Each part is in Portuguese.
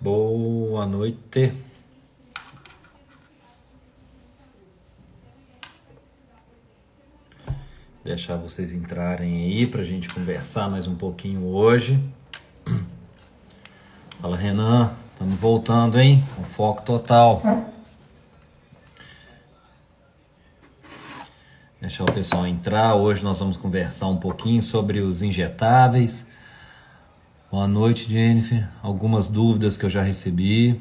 Boa noite. Deixar vocês entrarem aí pra gente conversar mais um pouquinho hoje. Fala, Renan. Estamos voltando, hein? Com foco total. Deixar o pessoal entrar. Hoje nós vamos conversar um pouquinho sobre os injetáveis. Boa noite, Jennifer. Algumas dúvidas que eu já recebi.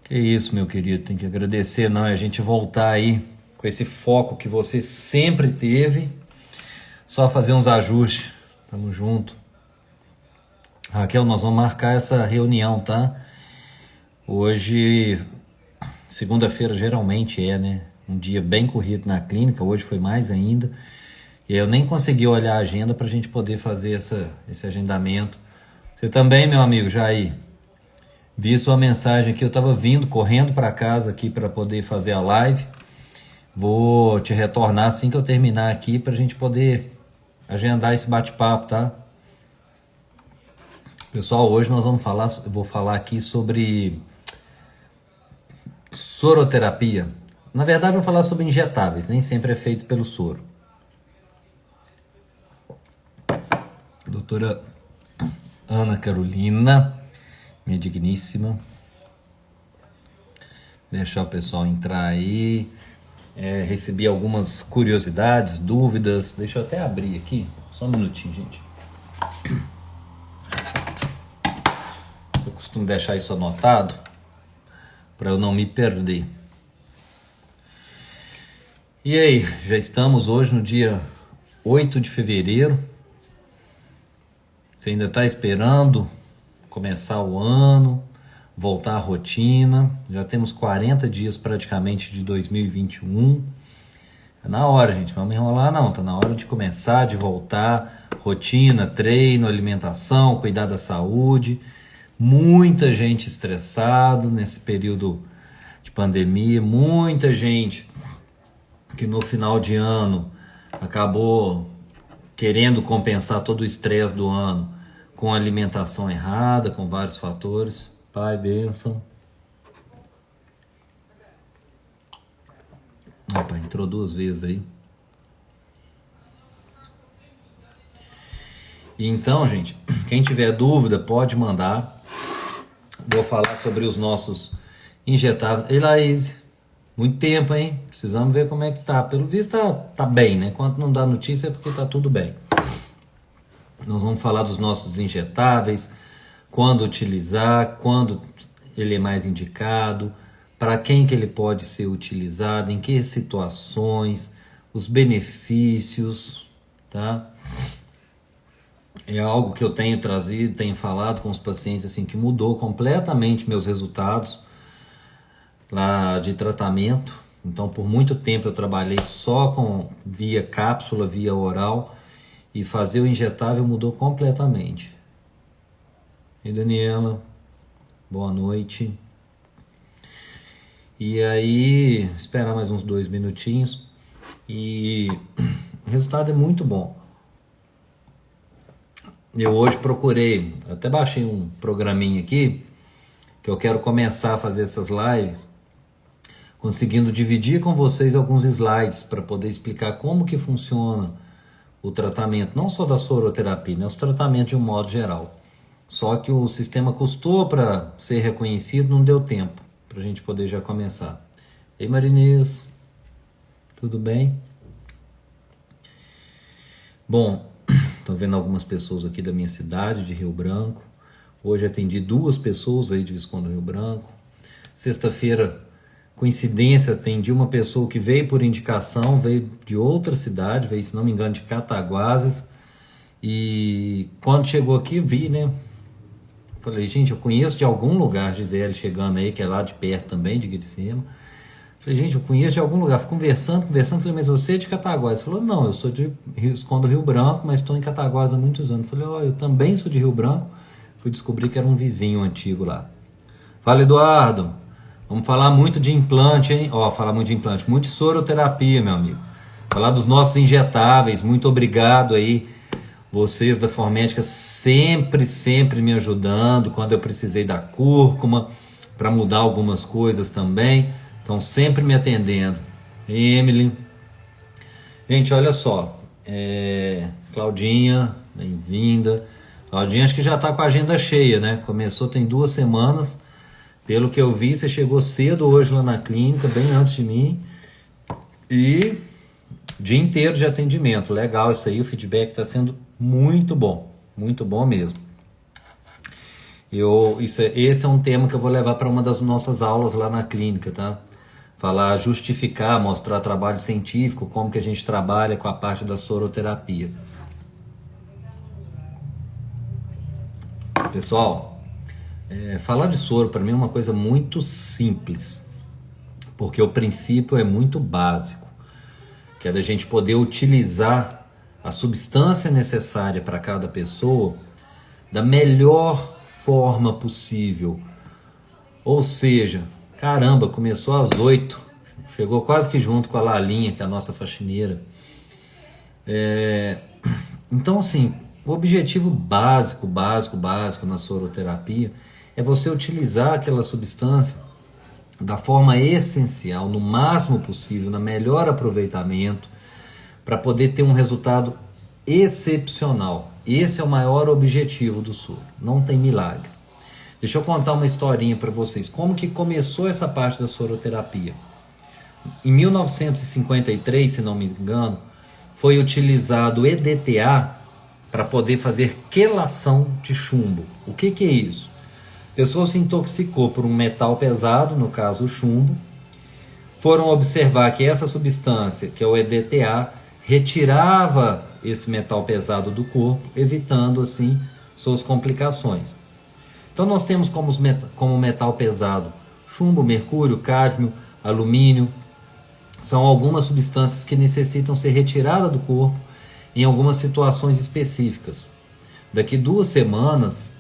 Que isso, meu querido. Tem que agradecer, não. É a gente voltar aí com esse foco que você sempre teve. Só fazer uns ajustes. Tamo junto. Raquel, nós vamos marcar essa reunião, tá? Hoje, segunda-feira geralmente né? Um dia bem corrido na clínica. Hoje foi mais ainda. E eu nem consegui olhar a agenda pra gente poder fazer esse agendamento. Você também, meu amigo Jair. Vi sua mensagem aqui. Eu tava vindo, correndo para casa aqui para poder fazer a live. Vou te retornar assim que eu terminar aqui pra gente poder agendar esse bate-papo, tá? Pessoal, hoje nós vamos falar, eu vou falar aqui sobre soroterapia. Na verdade, eu vou falar sobre injetáveis, nem sempre é feito pelo soro. Doutora Ana Carolina, minha digníssima. Deixar o pessoal entrar aí. Recebi algumas curiosidades, dúvidas. Deixa eu até abrir aqui. Só um minutinho, gente. Eu costumo deixar isso anotado para eu não me perder. E aí, já estamos hoje no dia 8 de fevereiro. Você ainda está esperando começar o ano, voltar à rotina. Já temos 40 dias praticamente de 2021. Tá na hora, gente. Vamos enrolar não. Tá na hora de começar, de voltar. Rotina, treino, alimentação, cuidar da saúde. Muita gente estressada nesse período de pandemia. Muita gente que no final de ano acabou querendo compensar todo o estresse do ano com alimentação errada, com vários fatores. Pai, bênção. Opa, entrou 2 vezes aí. E então, gente, quem tiver dúvida pode mandar. Vou falar sobre os nossos injetáveis. Ei, Laís, muito tempo, hein? Precisamos ver como é que tá. Pelo visto tá bem, né? Quando não dá notícia é porque tá tudo bem. Nós vamos falar dos nossos injetáveis, quando utilizar, quando ele é mais indicado, para quem que ele pode ser utilizado, em que situações, os benefícios, tá? É algo que eu tenho trazido, tenho falado com os pacientes assim que mudou completamente meus resultados lá de tratamento. Então, por muito tempo eu trabalhei só via cápsula, via oral, e fazer o injetável mudou completamente. E Daniela, boa noite. E aí, esperar mais uns 2 minutinhos. E o resultado é muito bom. Eu hoje procurei, até baixei um programinha aqui, que eu quero começar a fazer essas lives, conseguindo dividir com vocês alguns slides para poder explicar como que funciona o tratamento, não só da soroterapia, né, os tratamentos de um modo geral. Só que o sistema custou para ser reconhecido, não deu tempo para a gente poder já começar. Ei, Marinês, tudo bem? Bom, estou vendo algumas pessoas aqui da minha cidade, de Rio Branco. Hoje atendi 2 pessoas aí de Visconde do Rio Branco. Sexta-feira, coincidência, atendi uma pessoa que veio por indicação, veio de outra cidade, veio, se não me engano, de Cataguases. E quando chegou aqui, vi, né? Falei, gente, eu conheço de algum lugar, Gisele chegando aí, que é lá de perto também, de Gricema. Falei, gente, eu conheço de algum lugar. Fui conversando. Falei, mas você é de Cataguases? Falou, não, eu sou de Visconde do Rio Branco, mas estou em Cataguases há muitos anos. Falei, eu também sou de Rio Branco. Fui descobrir que era um vizinho antigo lá. Fala, Eduardo. Vamos falar muito de implante, hein? Falar muito de implante. Muito de soroterapia, meu amigo. Falar dos nossos injetáveis. Muito obrigado aí. Vocês da Formédica sempre me ajudando quando eu precisei da cúrcuma para mudar algumas coisas também. Estão sempre me atendendo. Emily. Gente, olha só. Claudinha, bem-vinda. Claudinha acho que já está com a agenda cheia, né? Começou tem 2 semanas. Pelo que eu vi, você chegou cedo hoje lá na clínica, bem antes de mim. E dia inteiro de atendimento. Legal isso aí, o feedback está sendo muito bom mesmo. Esse é um tema que eu vou levar para uma das nossas aulas lá na clínica, tá? Falar, justificar, mostrar trabalho científico, como que a gente trabalha com a parte da soroterapia. Pessoal, falar de soro para mim é uma coisa muito simples, porque o princípio é muito básico, que é da gente poder utilizar a substância necessária para cada pessoa da melhor forma possível. Ou seja, caramba, começou às 8, chegou quase que junto com a Lalinha, que é a nossa faxineira. Então, assim, o objetivo básico na soroterapia é você utilizar aquela substância da forma essencial, no máximo possível, no melhor aproveitamento, para poder ter um resultado excepcional. Esse é o maior objetivo do soro, não tem milagre. Deixa eu contar uma historinha para vocês, como que começou essa parte da soroterapia. Em 1953, se não me engano, foi utilizado o EDTA para poder fazer quelação de chumbo. O que é isso? A pessoa se intoxicou por um metal pesado, no caso o chumbo. Foram observar que essa substância, que é o EDTA, retirava esse metal pesado do corpo, evitando assim suas complicações. Então nós temos como metal pesado chumbo, mercúrio, cádmio, alumínio. São algumas substâncias que necessitam ser retiradas do corpo em algumas situações específicas. Daqui 2 semanas,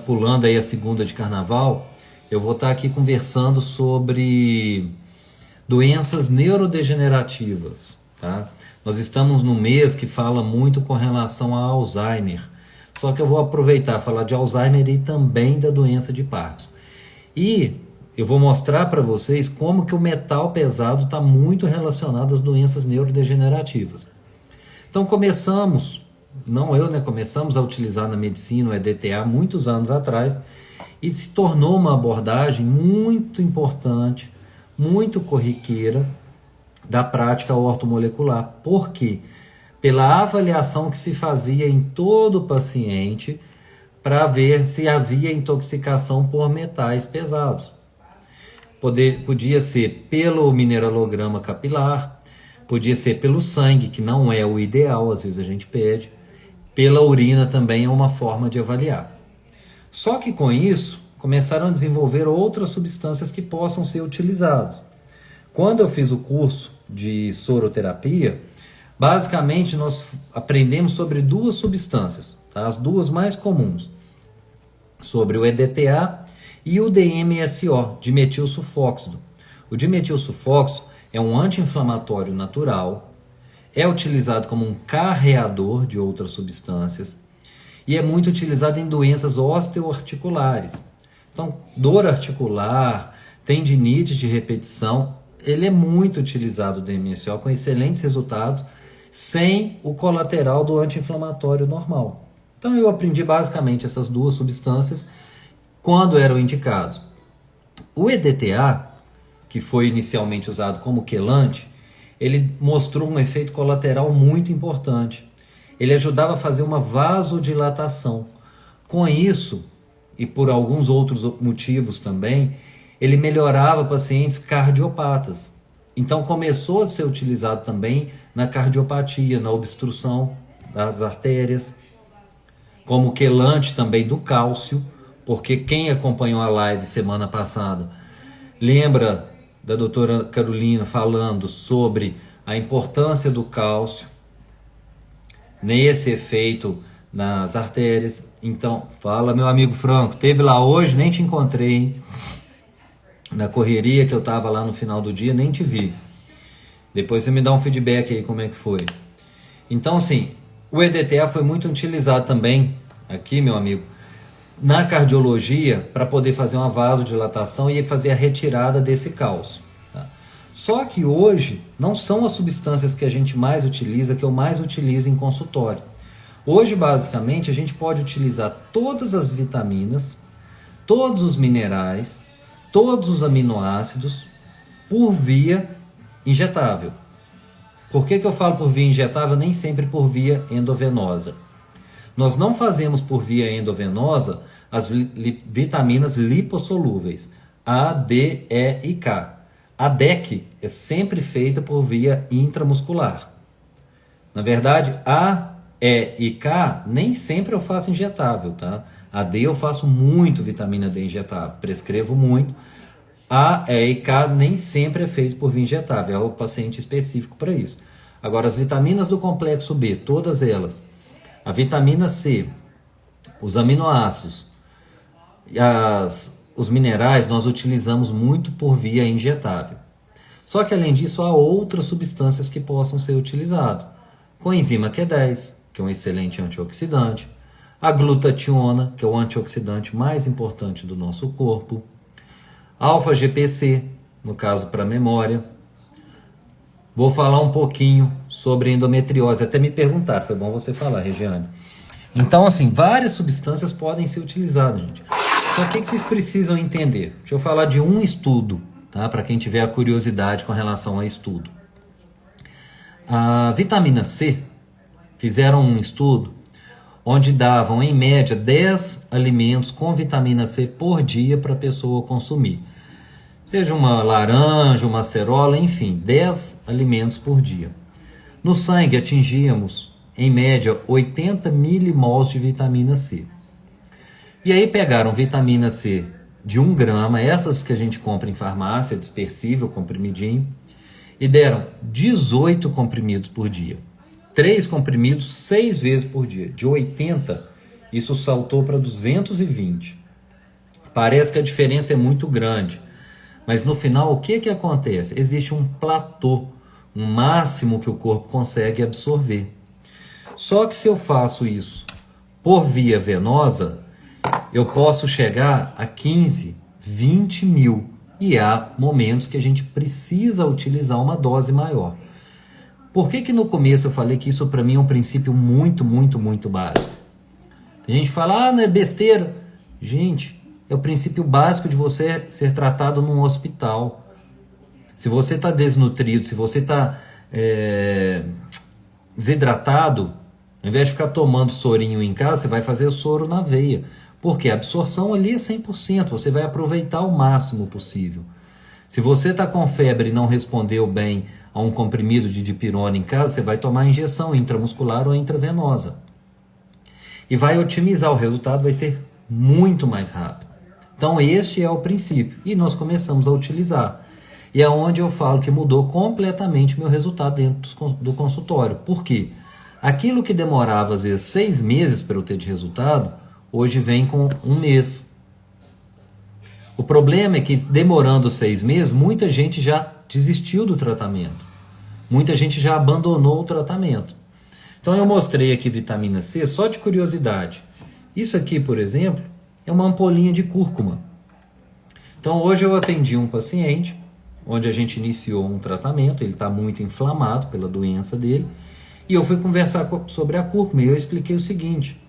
pulando aí a segunda de carnaval, eu vou estar aqui conversando sobre doenças neurodegenerativas, tá? Nós estamos num mês que fala muito com relação a Alzheimer, só que eu vou aproveitar e falar de Alzheimer e também da doença de Parkinson. E eu vou mostrar para vocês como que o metal pesado está muito relacionado às doenças neurodegenerativas. Então começamos a utilizar na medicina o EDTA muitos anos atrás e se tornou uma abordagem muito importante, muito corriqueira da prática ortomolecular. Por quê? Pela avaliação que se fazia em todo o paciente para ver se havia intoxicação por metais pesados. Podia ser pelo mineralograma capilar, podia ser pelo sangue, que não é o ideal, às vezes a gente pede. Pela urina também é uma forma de avaliar. Só que com isso, começaram a desenvolver outras substâncias que possam ser utilizadas. Quando eu fiz o curso de soroterapia, basicamente nós aprendemos sobre 2 substâncias, tá? As 2 mais comuns, sobre o EDTA e o DMSO, dimetilsulfóxido. O dimetilsulfóxido é um anti-inflamatório natural, é utilizado como um carreador de outras substâncias e é muito utilizado em doenças osteoarticulares. Então, dor articular, tendinite de repetição, ele é muito utilizado o DMSO com excelentes resultados, sem o colateral do anti-inflamatório normal. Então, eu aprendi basicamente essas 2 substâncias quando eram indicados. O EDTA, que foi inicialmente usado como quelante, ele mostrou um efeito colateral muito importante. Ele ajudava a fazer uma vasodilatação. Com isso, e por alguns outros motivos também, ele melhorava pacientes cardiopatas. Então começou a ser utilizado também na cardiopatia, na obstrução das artérias, como quelante também do cálcio, porque quem acompanhou a live semana passada lembra da doutora Carolina falando sobre a importância do cálcio nesse efeito nas artérias. Então, fala meu amigo Franco, teve lá hoje, nem te encontrei, hein? Na correria que eu tava lá no final do dia, nem te vi. Depois você me dá um feedback aí como é que foi. Então, assim, O EDTA foi muito utilizado também, aqui, meu amigo, na cardiologia, para poder fazer uma vasodilatação e fazer a retirada desse cálcio. Tá? Só que hoje não são as substâncias que a gente mais utiliza, que eu mais utilizo em consultório. Hoje, basicamente, a gente pode utilizar todas as vitaminas, todos os minerais, todos os aminoácidos por via injetável. Por que eu falo por via injetável? Nem sempre por via endovenosa. Nós não fazemos por via endovenosa as vitaminas lipossolúveis A, D, E e K. A DEC é sempre feita por via intramuscular. Na verdade, A, E e K nem sempre eu faço injetável, tá? A D eu faço muito vitamina D injetável, prescrevo muito. A, E e K nem sempre é feito por via injetável, é o paciente específico para isso. Agora, as vitaminas do complexo B, todas elas, a vitamina C, os aminoácidos, os minerais, nós utilizamos muito por via injetável. Só que, além disso, há outras substâncias que possam ser utilizadas. Coenzima Q10, que é um excelente antioxidante. A glutationa, que é o antioxidante mais importante do nosso corpo. Alfa-GPC, no caso para memória. Vou falar um pouquinho sobre endometriose. Até me perguntaram, foi bom você falar, Regiane. Então, assim, várias substâncias podem ser utilizadas, gente. Só que o que vocês precisam entender? Deixa eu falar de um estudo, tá? Para quem tiver a curiosidade com relação a estudo. A vitamina C, fizeram um estudo onde davam, em média, 10 alimentos com vitamina C por dia para a pessoa consumir. Seja uma laranja, uma acerola, enfim, 10 alimentos por dia. No sangue atingíamos, em média, 80 milimols de vitamina C. E aí pegaram vitamina C de 1 grama, essas que a gente compra em farmácia, dispersível, comprimidinho, e deram 18 comprimidos por dia. 3 comprimidos 6 vezes por dia. De 80, isso saltou para 220. Parece que a diferença é muito grande. Mas no final, o que acontece? Existe um platô, um máximo que o corpo consegue absorver. Só que se eu faço isso por via venosa, eu posso chegar a 15, 20 mil. E há momentos que a gente precisa utilizar uma dose maior. Por que no começo eu falei que isso para mim é um princípio muito, muito, muito básico? A gente fala, não é besteira. Gente, é o princípio básico de você ser tratado num hospital. Se você está desnutrido, se você está desidratado, ao invés de ficar tomando sorinho em casa, você vai fazer o soro na veia. Porque a absorção ali é 100%, você vai aproveitar o máximo possível. Se você está com febre e não respondeu bem a um comprimido de dipirona em casa, você vai tomar injeção intramuscular ou intravenosa. E vai otimizar, o resultado vai ser muito mais rápido. Então este é o princípio e nós começamos a utilizar. E é onde eu falo que mudou completamente meu resultado dentro do consultório. Por quê? Aquilo que demorava às vezes 6 meses para eu ter de resultado, hoje vem com 1 mês. O problema é que demorando 6 meses, muita gente já desistiu do tratamento. Muita gente já abandonou o tratamento. Então eu mostrei aqui vitamina C só de curiosidade. Isso aqui, por exemplo, é uma ampolinha de cúrcuma. Então hoje eu atendi um paciente, onde a gente iniciou um tratamento, ele está muito inflamado pela doença dele, e eu fui conversar sobre a cúrcuma, e eu expliquei o seguinte: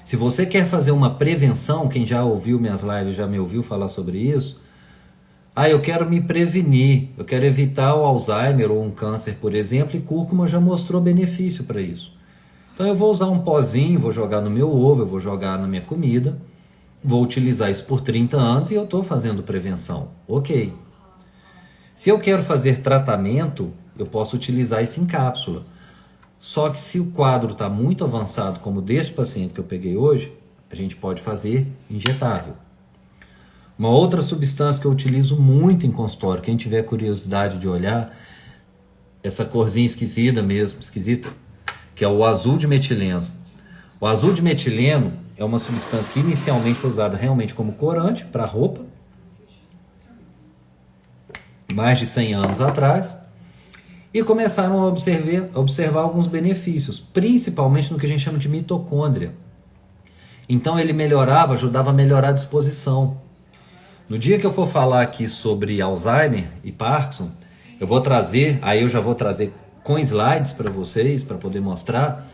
se você quer fazer uma prevenção, quem já ouviu minhas lives, já me ouviu falar sobre isso, eu quero me prevenir, eu quero evitar o Alzheimer ou um câncer, por exemplo, e cúrcuma já mostrou benefício para isso. Então eu vou usar um pozinho, vou jogar no meu ovo, eu vou jogar na minha comida, vou utilizar isso por 30 anos e eu estou fazendo prevenção. Ok. Se eu quero fazer tratamento, eu posso utilizar isso em cápsula. Só que se o quadro está muito avançado, como deste paciente que eu peguei hoje, a gente pode fazer injetável. Uma outra substância que eu utilizo muito em consultório, quem tiver curiosidade de olhar, essa corzinha esquisita mesmo, que é o azul de metileno. O azul de metileno é uma substância que inicialmente foi usada realmente como corante para roupa, mais de 100 anos atrás, E começaram a observar alguns benefícios, principalmente no que a gente chama de mitocôndria. Então ele melhorava, ajudava a melhorar a disposição. No dia que eu for falar aqui sobre Alzheimer e Parkinson, eu vou trazer, aí eu já vou trazer com slides para vocês, para poder mostrar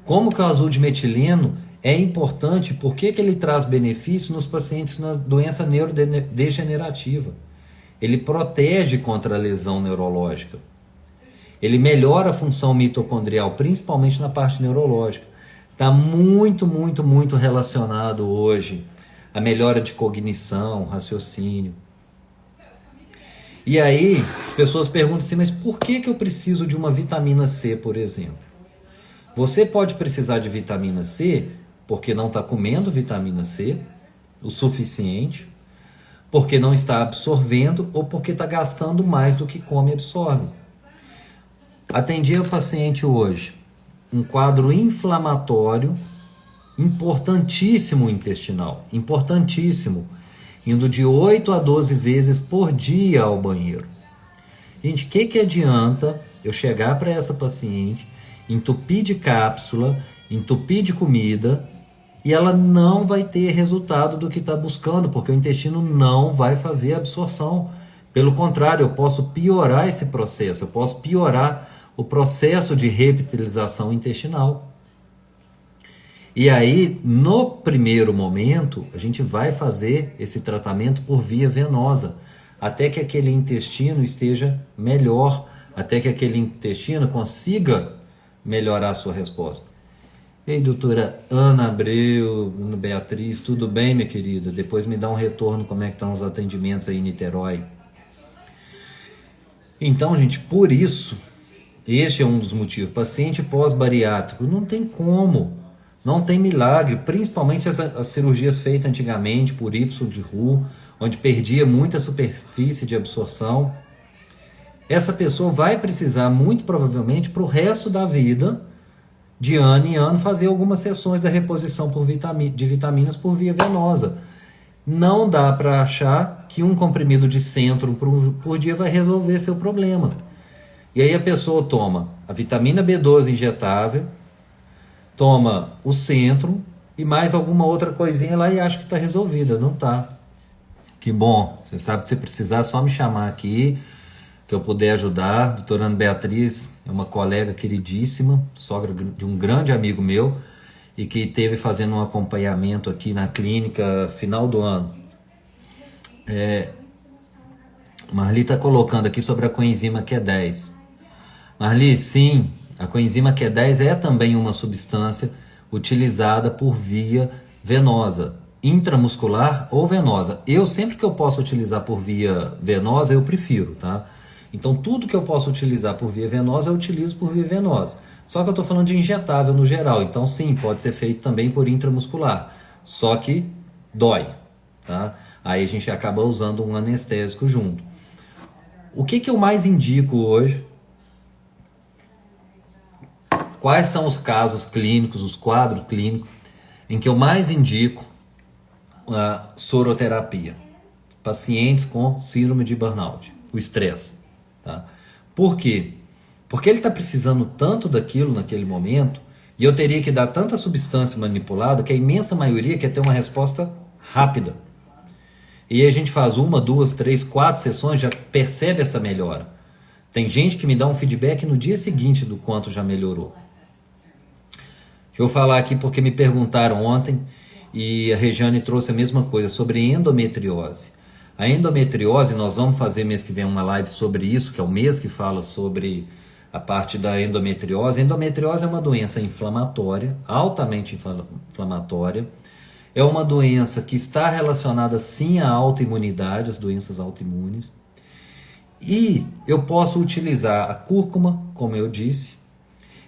como que o azul de metileno é importante, por que ele traz benefícios nos pacientes na doença neurodegenerativa. Ele protege contra a lesão neurológica. Ele melhora a função mitocondrial, principalmente na parte neurológica. Está muito, muito, muito relacionado hoje à melhora de cognição, raciocínio. E aí, as pessoas perguntam assim, mas por que eu preciso de uma vitamina C, por exemplo? Você pode precisar de vitamina C porque não está comendo vitamina C o suficiente, porque não está absorvendo ou porque está gastando mais do que come e absorve. Atendi a paciente hoje, um quadro inflamatório importantíssimo intestinal, importantíssimo, indo de 8 a 12 vezes por dia ao banheiro. Gente, o que adianta eu chegar para essa paciente, entupir de cápsula, entupir de comida, e ela não vai ter resultado do que está buscando, porque o intestino não vai fazer absorção. Pelo contrário, eu posso piorar esse processo, eu posso piorar o processo de reptilização intestinal. E aí, no primeiro momento, a gente vai fazer esse tratamento por via venosa, até que aquele intestino esteja melhor, até que aquele intestino consiga melhorar a sua resposta. Ei, doutora Ana Abreu, Ana Beatriz, tudo bem, minha querida? Depois me dá um retorno como é que estão os atendimentos aí em Niterói. Então, gente, por isso, este é um dos motivos. Paciente pós-bariátrico, não tem como, não tem milagre, principalmente as cirurgias feitas antigamente por Y de Roux, onde perdia muita superfície de absorção. Essa pessoa vai precisar, muito provavelmente, para o resto da vida, de ano em ano, fazer algumas sessões da reposição de vitaminas por via venosa. Não dá para achar que um comprimido de Centrum por dia vai resolver seu problema. E aí a pessoa toma a vitamina B12 injetável, toma o Centrum e mais alguma outra coisinha lá e acha que está resolvida. Não está. Que bom, você sabe que se precisar é só me chamar aqui, que eu puder ajudar. A doutora Ana Beatriz é uma colega queridíssima, sogra de um grande amigo meu, e que esteve fazendo um acompanhamento aqui na clínica final do ano. Marli está colocando aqui sobre a coenzima Q10. Marli, sim, a coenzima Q10 é também uma substância utilizada por via venosa, intramuscular ou venosa. Eu, sempre que eu posso utilizar por via venosa, eu prefiro, tá? Então, tudo que eu posso utilizar por via venosa, eu utilizo por via venosa. Só que eu estou falando de injetável no geral. Então, sim, pode ser feito também por intramuscular. Só que dói, tá? Aí a gente acaba usando um anestésico junto. O que eu mais indico hoje? Quais são os casos clínicos, os quadros clínicos, em que eu mais indico a soroterapia? Pacientes com síndrome de burnout, o estresse. Tá? Por quê? Porque ele está precisando tanto daquilo naquele momento, e eu teria que dar tanta substância manipulada que a imensa maioria quer ter uma resposta rápida. E aí a gente faz 1, 2, 3, 4 sessões, já percebe essa melhora. Tem gente que me dá um feedback no dia seguinte do quanto já melhorou. Deixa eu falar aqui porque me perguntaram ontem, e a Regiane trouxe a mesma coisa, sobre endometriose. A endometriose, nós vamos fazer mês que vem uma live sobre isso, que é o mês que fala sobre a parte da endometriose. A endometriose é uma doença inflamatória, altamente inflamatória. É uma doença que está relacionada sim à autoimunidade, às doenças autoimunes. E eu posso utilizar a cúrcuma, como eu disse.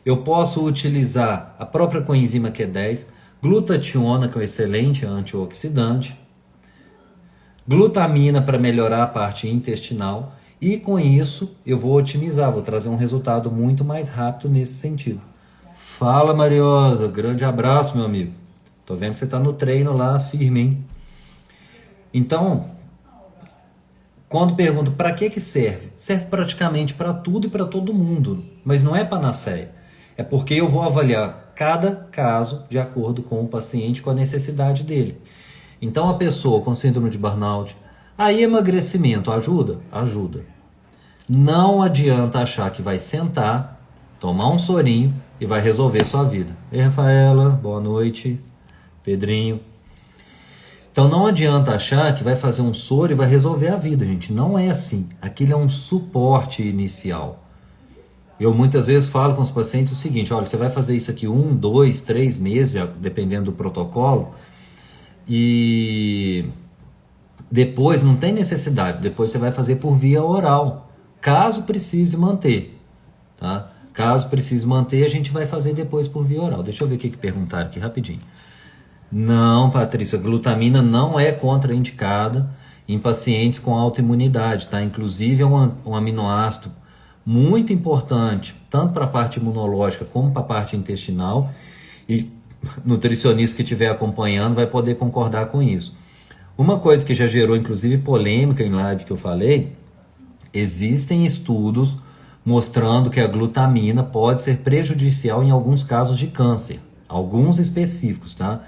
Eu posso utilizar a própria coenzima Q10, glutationa, que é um excelente antioxidante, glutamina para melhorar a parte intestinal, e com isso eu vou otimizar, vou trazer um resultado muito mais rápido nesse sentido. Fala, Mariosa, grande abraço, meu amigo. Tô vendo que você tá no treino lá firme, hein? Então, Quando pergunto para que serve? Serve praticamente para tudo e para todo mundo, mas não é panaceia. É porque eu vou avaliar cada caso de acordo com o paciente, com a necessidade dele. Então a pessoa com síndrome de burnout, aí emagrecimento ajuda? Ajuda. Não adianta achar que vai sentar, tomar um sorinho e vai resolver sua vida. Ei, Rafaela, boa noite. Pedrinho. Então não adianta achar que vai fazer um soro e vai resolver a vida, gente. Não é assim. Aquilo é um suporte inicial. Eu muitas vezes falo com os pacientes o seguinte: olha, você vai fazer isso aqui 1, 2, 3 meses, já, dependendo do protocolo, e depois não tem necessidade. Depois você vai fazer por via oral, caso precise manter, tá? Caso precise manter, a gente vai fazer depois por via oral. Deixa eu ver o que perguntaram aqui rapidinho. Não, Patrícia, glutamina não é contraindicada em pacientes com autoimunidade, tá? Inclusive é um aminoácido muito importante, tanto para a parte imunológica como para a parte intestinal, e nutricionista que estiver acompanhando vai poder concordar com isso. Uma coisa que já gerou inclusive polêmica em live que eu falei, existem estudos mostrando que a glutamina pode ser prejudicial em alguns casos de câncer, alguns específicos, tá?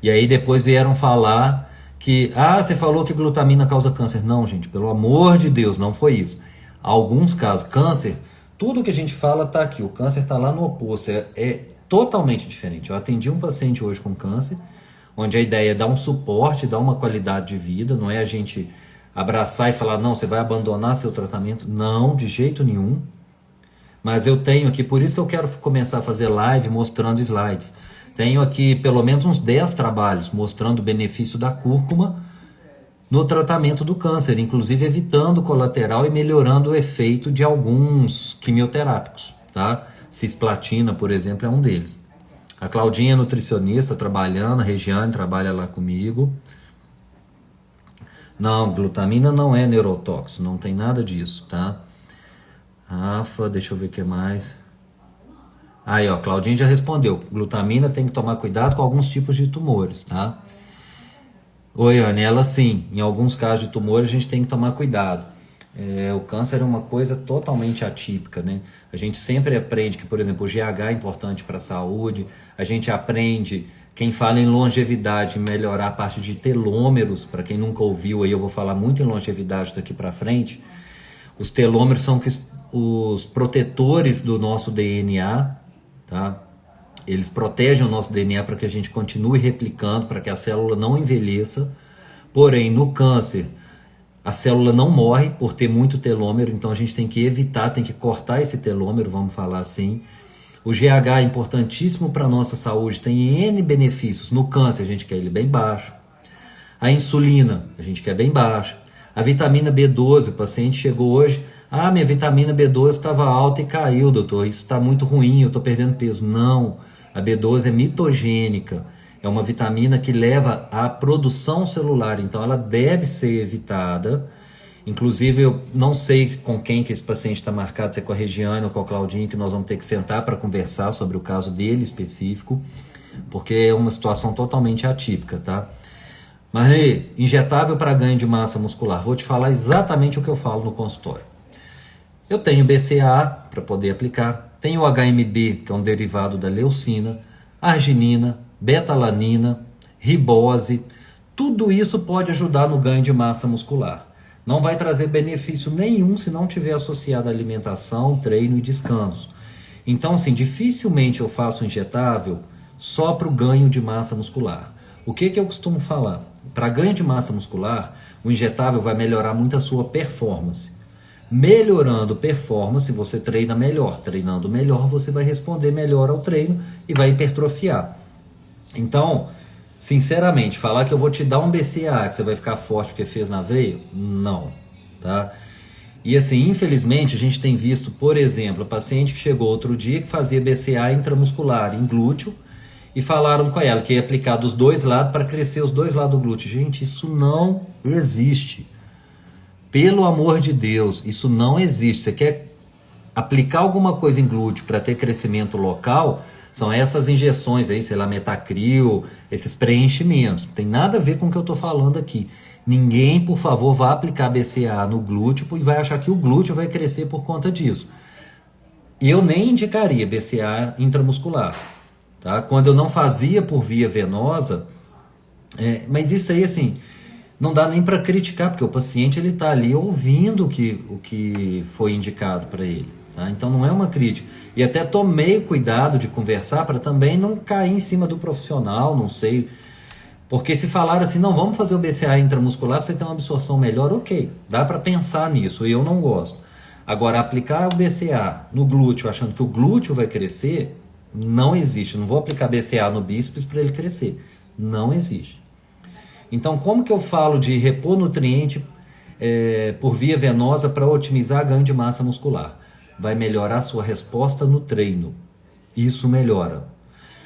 E aí depois vieram falar que, você falou que glutamina causa câncer. Não, gente, pelo amor de Deus, não foi isso. Alguns casos, câncer, tudo que a gente fala tá aqui, o câncer está lá no oposto, é totalmente diferente. Eu atendi um paciente hoje com câncer, onde a ideia é dar um suporte, dar uma qualidade de vida, não é a gente abraçar e falar, não, você vai abandonar seu tratamento. Não, de jeito nenhum. Mas eu tenho aqui, por isso que eu quero começar a fazer live mostrando slides. Tenho aqui pelo menos uns 10 trabalhos mostrando o benefício da cúrcuma no tratamento do câncer, inclusive evitando o colateral e melhorando o efeito de alguns quimioterápicos, tá? Cisplatina, por exemplo, é um deles. A Claudinha é nutricionista, trabalhando, a Regiane trabalha lá comigo. Não, glutamina não é neurotóxico, não tem nada disso, tá? Rafa, deixa eu ver o que mais. Aí, ó, Claudinha já respondeu. Glutamina tem que tomar cuidado com alguns tipos de tumores, tá? Oi, Anne, ela sim. Em alguns casos de tumores a gente tem que tomar cuidado. O câncer é uma coisa totalmente atípica, né? A gente sempre aprende que, por exemplo, o GH é importante para a saúde. A gente aprende, quem fala em longevidade, em melhorar a parte de telômeros. Para quem nunca ouviu, aí eu vou falar muito em longevidade daqui para frente. Os telômeros são os protetores do nosso DNA, tá? Eles protegem o nosso DNA para que a gente continue replicando, para que a célula não envelheça. Porém, no câncer, a célula não morre por ter muito telômero, então a gente tem que evitar, tem que cortar esse telômero, vamos falar assim. O GH é importantíssimo para a nossa saúde, tem N benefícios. No câncer, a gente quer ele bem baixo. A insulina, a gente quer bem baixa. A vitamina B12, o paciente chegou hoje, minha vitamina B12 estava alta e caiu, doutor, isso está muito ruim, eu estou perdendo peso. Não, a B12 é mitogênica, é uma vitamina que leva à produção celular, então ela deve ser evitada. Inclusive, eu não sei com quem que esse paciente está marcado, se é com a Regiane ou com a Claudinha, que nós vamos ter que sentar para conversar sobre o caso dele específico, porque é uma situação totalmente atípica, tá? Mas injetável para ganho de massa muscular, vou te falar exatamente o que eu falo no consultório. Eu tenho BCAA para poder aplicar, tenho o HMB, que é um derivado da leucina, arginina, betalanina, ribose, tudo isso pode ajudar no ganho de massa muscular. Não vai trazer benefício nenhum se não tiver associado à alimentação, treino e descanso. Então, assim, dificilmente eu faço injetável só para o ganho de massa muscular. O que eu costumo falar? Para ganho de massa muscular, o injetável vai melhorar muito a sua performance. Melhorando performance, você treina melhor. Treinando melhor, você vai responder melhor ao treino e vai hipertrofiar. Então, sinceramente, falar que eu vou te dar um BCAA, que você vai ficar forte porque fez na veia, não, tá? E assim, infelizmente, a gente tem visto, por exemplo, a paciente que chegou outro dia que fazia BCAA intramuscular em glúteo e falaram com ela que ia aplicar dos dois lados para crescer os dois lados do glúteo. Gente, isso não existe. Pelo amor de Deus, isso não existe. Você quer aplicar alguma coisa em glúteo para ter crescimento local, são essas injeções aí, sei lá, metacril, esses preenchimentos. Não tem nada a ver com o que eu estou falando aqui. Ninguém, por favor, vá aplicar BCA no glúteo e vai achar que o glúteo vai crescer por conta disso. E eu nem indicaria BCA intramuscular, tá? Quando eu não fazia por via venosa, mas isso aí, assim, não dá nem para criticar, porque o paciente ele está ali ouvindo o que foi indicado para ele, tá? Então não é uma crítica. E até tomei cuidado de conversar para também não cair em cima do profissional, não sei. Porque se falar assim, não, vamos fazer o BCA intramuscular para você ter uma absorção melhor, ok, dá para pensar nisso, e eu não gosto. Agora, aplicar o BCA no glúteo, achando que o glúteo vai crescer, não existe. Não vou aplicar BCA no bíceps para ele crescer. Não existe. Então, como que eu falo de repor nutriente por via venosa para otimizar ganho de massa muscular? Vai melhorar a sua resposta no treino. Isso melhora.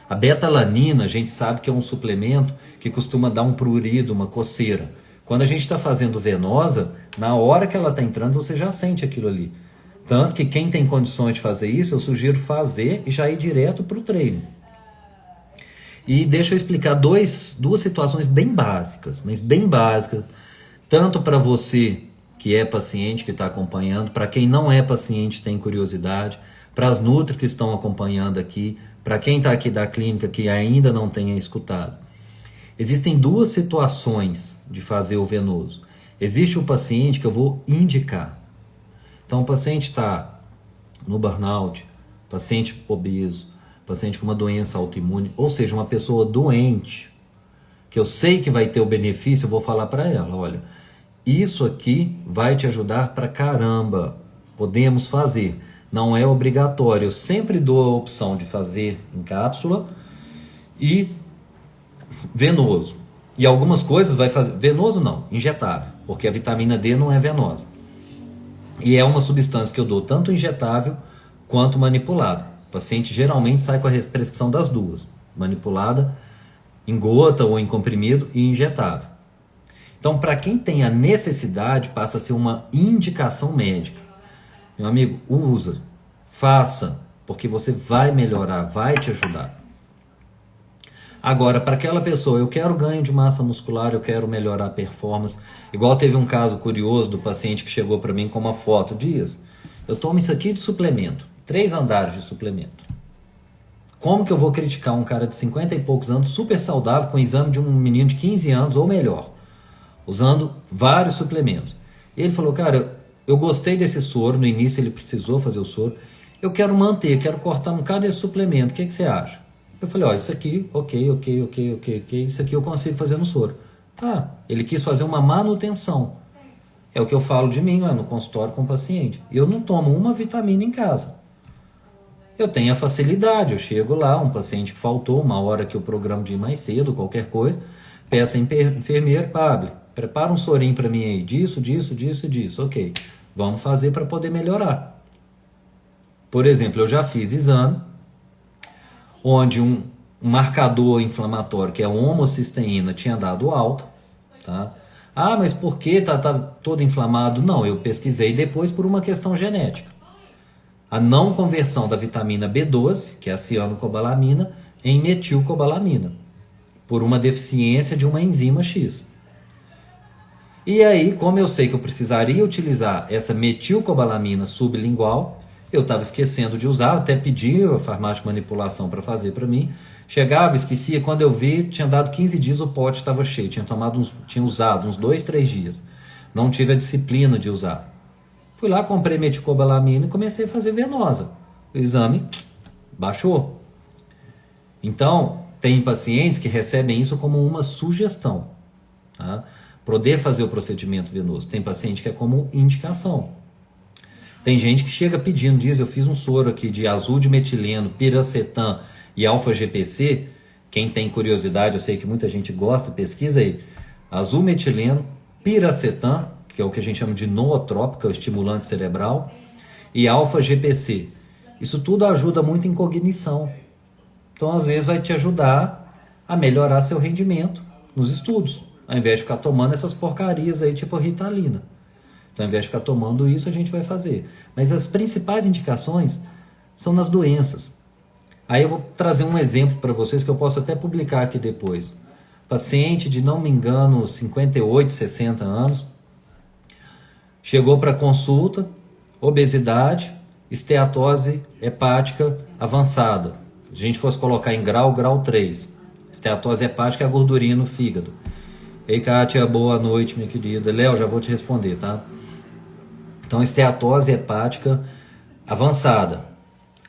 A beta-alanina, a gente sabe que é um suplemento que costuma dar um prurido, uma coceira. Quando a gente está fazendo venosa, na hora que ela está entrando, você já sente aquilo ali. Tanto que quem tem condições de fazer isso, eu sugiro fazer e já ir direto para o treino. E deixa eu explicar duas situações bem básicas, mas bem básicas, tanto para você que é paciente, que está acompanhando, para quem não é paciente, tem curiosidade, para as nutri que estão acompanhando aqui, para quem está aqui da clínica que ainda não tenha escutado. Existem duas situações de fazer o venoso. Existe o paciente que eu vou indicar. Então o paciente está no burnout, paciente obeso, paciente com uma doença autoimune, ou seja, uma pessoa doente, que eu sei que vai ter o benefício, eu vou falar para ela, olha, isso aqui vai te ajudar pra caramba, podemos fazer, não é obrigatório, eu sempre dou a opção de fazer em cápsula e venoso. E algumas coisas vai fazer, venoso não, injetável, porque a vitamina D não é venosa. E é uma substância que eu dou tanto injetável quanto manipulada. O paciente geralmente sai com a prescrição das duas, manipulada em gota ou em comprimido e injetável. Então, para quem tem a necessidade, passa a ser uma indicação médica. Meu amigo, usa, faça, porque você vai melhorar, vai te ajudar. Agora, para aquela pessoa, eu quero ganho de massa muscular, eu quero melhorar a performance. Igual teve um caso curioso do paciente que chegou para mim com uma foto, Dias, eu tomo isso aqui de suplemento, 3 andares de suplemento. Como que eu vou criticar um cara de 50 e poucos anos, super saudável, com o exame de um menino de 15 anos ou melhor, usando vários suplementos? E ele falou, cara, eu gostei desse soro, no início ele precisou fazer o soro, eu quero manter, quero cortar um cada desse suplemento, o que você acha? Eu falei, ó, isso aqui, ok, isso aqui eu consigo fazer no soro. Tá, ele quis fazer uma manutenção. É o que eu falo de mim lá no consultório com o paciente. Eu não tomo uma vitamina em casa. Eu tenho a facilidade, eu chego lá, um paciente que faltou, uma hora que eu programo de ir mais cedo, qualquer coisa, peço a enfermeira, Pablo, prepara um sorinho para mim aí, disso, ok. Vamos fazer para poder melhorar. Por exemplo, eu já fiz exame, onde um marcador inflamatório, que é a homocisteína, tinha dado alta, tá? Ah, mas por que tá todo inflamado? Não, eu pesquisei depois por uma questão genética. A não conversão da vitamina B12, que é a cianocobalamina, em metilcobalamina, por uma deficiência de uma enzima X. E aí, como eu sei que eu precisaria utilizar essa metilcobalamina sublingual, eu estava esquecendo de usar, até pedi a farmácia de manipulação para fazer para mim. Chegava, esquecia, quando eu vi, tinha dado 15 dias, o pote estava cheio, tinha usado uns 2, 3 dias. Não tive a disciplina de usar. Fui lá, comprei meticobalamina e comecei a fazer venosa. O exame baixou. Então, tem pacientes que recebem isso como uma sugestão, tá? Poder fazer o procedimento venoso. Tem paciente que é como indicação. Tem gente que chega pedindo, diz, eu fiz um soro aqui de azul de metileno, piracetam e alfa-GPC. Quem tem curiosidade, eu sei que muita gente gosta, pesquisa aí. Azul metileno, piracetam, que é o que a gente chama de nootrópico, que é o estimulante cerebral, e alfa-GPC. Isso tudo ajuda muito em cognição. Então, às vezes, vai te ajudar a melhorar seu rendimento nos estudos, ao invés de ficar tomando essas porcarias aí, tipo Ritalina. Então, ao invés de ficar tomando isso, a gente vai fazer. Mas as principais indicações são nas doenças. Aí eu vou trazer um exemplo para vocês que eu posso até publicar aqui depois. paciente de, não me engano, 58, 60 anos, chegou para consulta, obesidade, esteatose hepática avançada. Se a gente fosse colocar em grau 3. Esteatose hepática é a gordurinha no fígado. Ei, Kátia, boa noite, minha querida. Léo, já vou te responder, tá? Então, esteatose hepática avançada.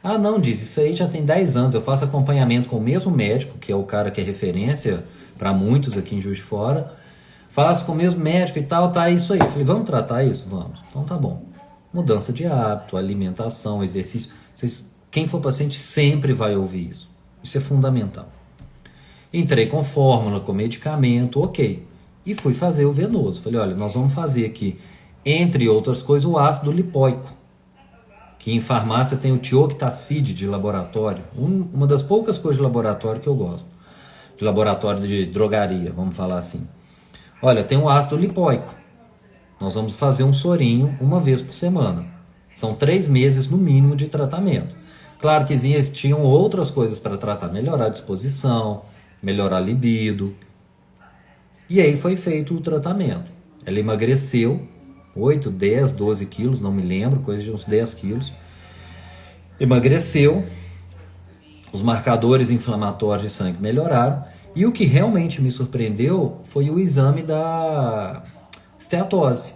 Ah, não, diz, isso aí já tem 10 anos. Eu faço acompanhamento com o mesmo médico, que é o cara que é referência para muitos aqui em Juiz de Fora. Faço com o mesmo médico e tal, tá isso aí. Eu falei, vamos tratar isso? Vamos. Então tá bom. Mudança de hábito, alimentação, exercício. Quem for paciente sempre vai ouvir isso. Isso é fundamental. Entrei com fórmula, com medicamento, ok. E fui fazer o venoso. Falei, olha, nós vamos fazer aqui, entre outras coisas, o ácido lipóico. Que em farmácia tem o tioctacide de laboratório. Uma das poucas coisas de laboratório que eu gosto. De laboratório de drogaria, vamos falar assim. Olha, tem o ácido lipóico. Nós vamos fazer um sorinho uma vez por semana. São 3 meses no mínimo de tratamento. Claro que existiam outras coisas para tratar. Melhorar a disposição, melhorar a libido. E aí foi feito o tratamento. Ela emagreceu 8, 10, 12 quilos, não me lembro, coisa de uns 10 quilos. Emagreceu. Os marcadores inflamatórios de sangue melhoraram. E o que realmente me surpreendeu foi o exame da esteatose.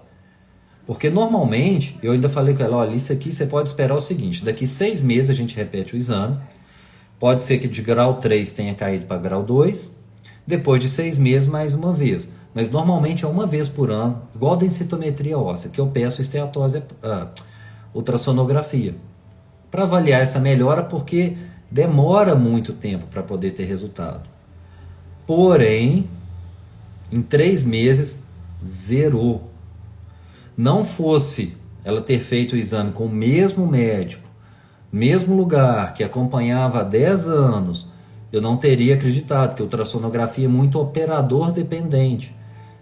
Porque normalmente, eu ainda falei com ela, olha, isso aqui você pode esperar o seguinte, daqui 6 meses a gente repete o exame, pode ser que de grau 3 tenha caído para grau 2, depois de 6 meses mais uma vez. Mas normalmente é uma vez por ano, igual a densitometria óssea, que eu peço esteatose, ultrassonografia, para avaliar essa melhora, porque demora muito tempo para poder ter resultado. Porém, em 3 meses, zerou. Não fosse ela ter feito o exame com o mesmo médico, mesmo lugar, que acompanhava há 10 anos, eu não teria acreditado, que a ultrassonografia é muito operador dependente.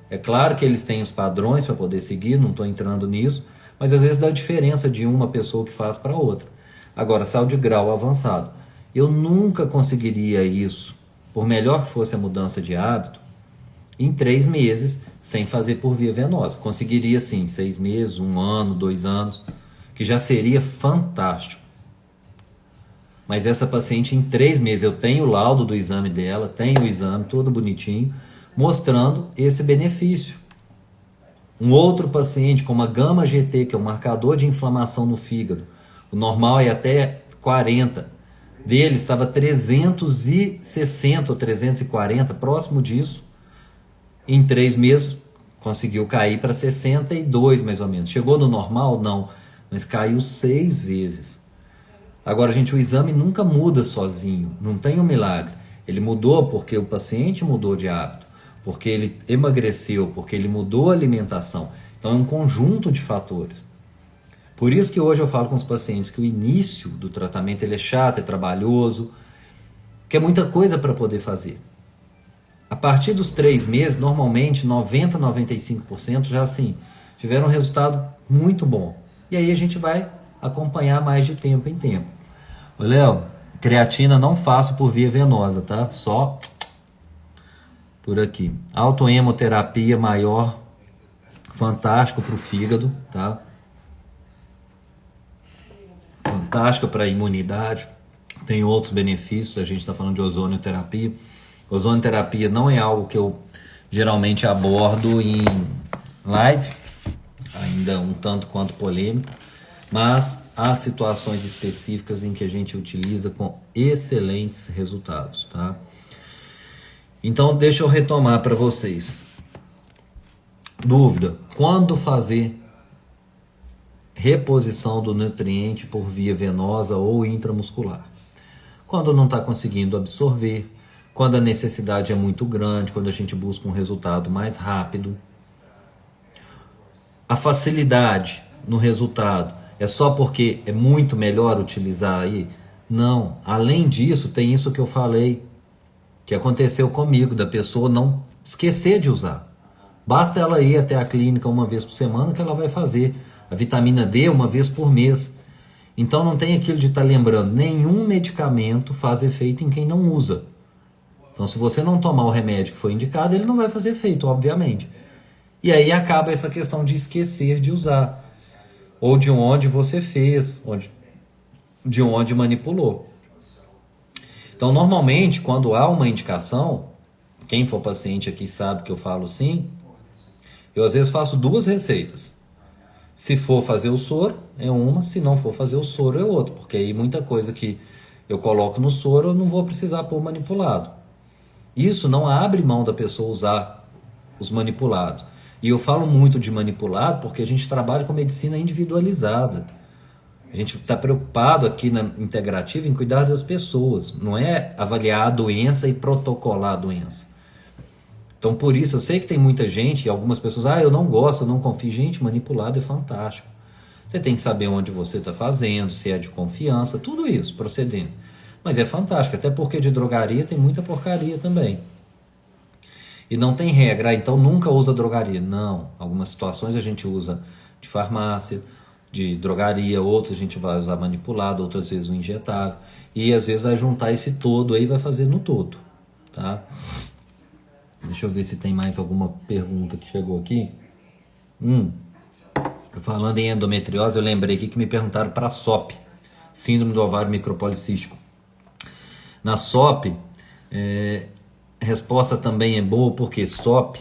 É claro que eles têm os padrões para poder seguir, não estou entrando nisso, mas às vezes dá diferença de uma pessoa que faz para outra. Agora, sal de grau avançado. Eu nunca conseguiria isso, por melhor que fosse a mudança de hábito, em 3 meses, sem fazer por via venosa. Conseguiria sim, 6 meses, 1 ano, 2 anos, que já seria fantástico. Mas essa paciente em 3 meses, eu tenho o laudo do exame dela, tenho o exame todo bonitinho, mostrando esse benefício. Um outro paciente com uma gama GT, que é um marcador de inflamação no fígado, o normal é até 40, dele estava 360 ou 340, próximo disso. Em 3 meses, conseguiu cair para 62 mais ou menos. Chegou no normal? Não, mas caiu 6 vezes. Agora, gente, o exame nunca muda sozinho, não tem um milagre. Ele mudou porque o paciente mudou de hábito, porque ele emagreceu, porque ele mudou a alimentação. Então é um conjunto de fatores. Por isso que hoje eu falo com os pacientes que o início do tratamento ele é chato, é trabalhoso, que é muita coisa para poder fazer. A partir dos 3 meses, normalmente 90, 95% já assim, tiveram um resultado muito bom. E aí a gente vai acompanhar mais de tempo em tempo. Ô, Léo, creatina não faço por via venosa, tá? Só por aqui. Autohemoterapia maior, fantástico para o fígado, tá? Fantástica para a imunidade. Tem outros benefícios, a gente está falando de ozonioterapia. Ozonioterapia não é algo que eu geralmente abordo em live, ainda um tanto quanto polêmico, mas há situações específicas em que a gente utiliza com excelentes resultados, tá? Então deixa eu retomar para vocês. Dúvida: quando fazer reposição do nutriente por via venosa ou intramuscular? Quando não está conseguindo absorver, quando a necessidade é muito grande, quando a gente busca um resultado mais rápido. A facilidade no resultado é só porque é muito melhor utilizar aí? Não. Além disso, tem isso que eu falei, que aconteceu comigo, da pessoa não esquecer de usar. Basta ela ir até a clínica uma vez por semana que ela vai fazer a vitamina D uma vez por mês. Então não tem aquilo de estar lembrando, nenhum medicamento faz efeito em quem não usa. Então, se você não tomar o remédio que foi indicado, ele não vai fazer efeito, obviamente. E aí acaba essa questão de esquecer de usar. Ou de onde você fez, de onde manipulou. Então, normalmente, quando há uma indicação, quem for paciente aqui sabe que eu falo sim, eu às vezes faço 2 receitas. Se for fazer o soro, é uma. Se não for fazer o soro, é outra. Porque aí muita coisa que eu coloco no soro, eu não vou precisar pôr manipulado. Isso não abre mão da pessoa usar os manipulados. E eu falo muito de manipulado porque a gente trabalha com medicina individualizada. A gente está preocupado aqui na integrativa em cuidar das pessoas. Não é avaliar a doença e protocolar a doença. Então, por isso, eu sei que tem muita gente, e algumas pessoas, eu não gosto, eu não confio. Gente, manipulado é fantástico. Você tem que saber onde você está fazendo, se é de confiança, tudo isso, procedência. Mas é fantástico, até porque de drogaria tem muita porcaria também. E não tem regra, então nunca usa drogaria. Não, algumas situações a gente usa de farmácia, de drogaria, outras a gente vai usar manipulado, outras vezes o injetável. E às vezes vai juntar esse todo aí e vai fazer no todo, tá? Deixa eu ver se tem mais alguma pergunta que chegou aqui. Falando em endometriose, eu lembrei aqui que me perguntaram para SOP, síndrome do ovário micropolicístico. Na SOP, a resposta também é boa porque SOP,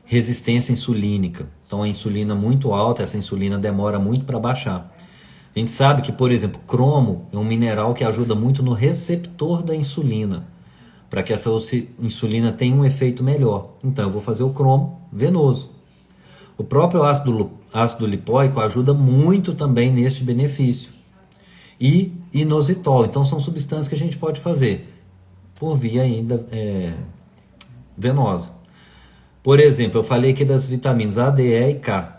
resistência insulínica. Então a insulina muito alta, essa insulina demora muito para baixar. A gente sabe que, por exemplo, cromo é um mineral que ajuda muito no receptor da insulina, para que essa insulina tenha um efeito melhor. Então eu vou fazer o cromo venoso. O próprio ácido lipóico ajuda muito também neste benefício. E inositol. Então são substâncias que a gente pode fazer por via ainda venosa. Por exemplo, eu falei aqui das vitaminas A, D, E e K.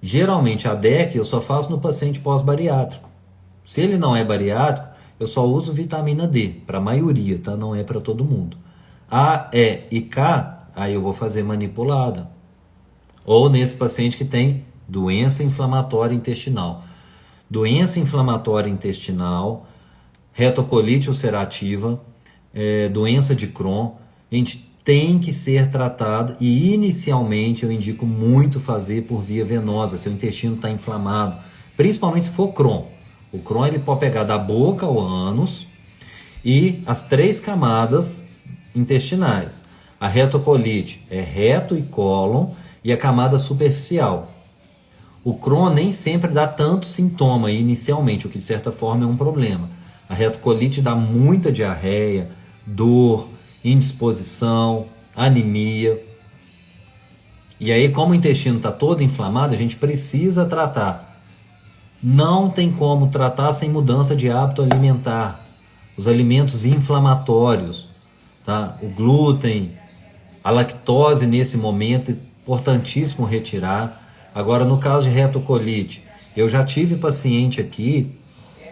Geralmente a DEC eu só faço no paciente pós-bariátrico. Se ele não é bariátrico, eu só uso vitamina D, para a maioria, tá? Não é para todo mundo. A, E e K, aí eu vou fazer manipulada. Ou nesse paciente que tem doença inflamatória intestinal. Doença inflamatória intestinal, retocolite ulcerativa, doença de Crohn, gente, tem que ser tratado e inicialmente eu indico muito fazer por via venosa, se o intestino está inflamado, principalmente se for Crohn. O Crohn ele pode pegar da boca ao ânus e as 3 camadas intestinais. A retocolite é reto e cólon e a camada superficial. O Crohn nem sempre dá tanto sintoma inicialmente, o que de certa forma é um problema. A retocolite dá muita diarreia, dor, indisposição, anemia. E aí, como o intestino está todo inflamado, a gente precisa tratar. Não tem como tratar sem mudança de hábito alimentar. Os alimentos inflamatórios, tá? O glúten, a lactose nesse momento, importantíssimo retirar. Agora, no caso de retocolite, eu já tive paciente aqui,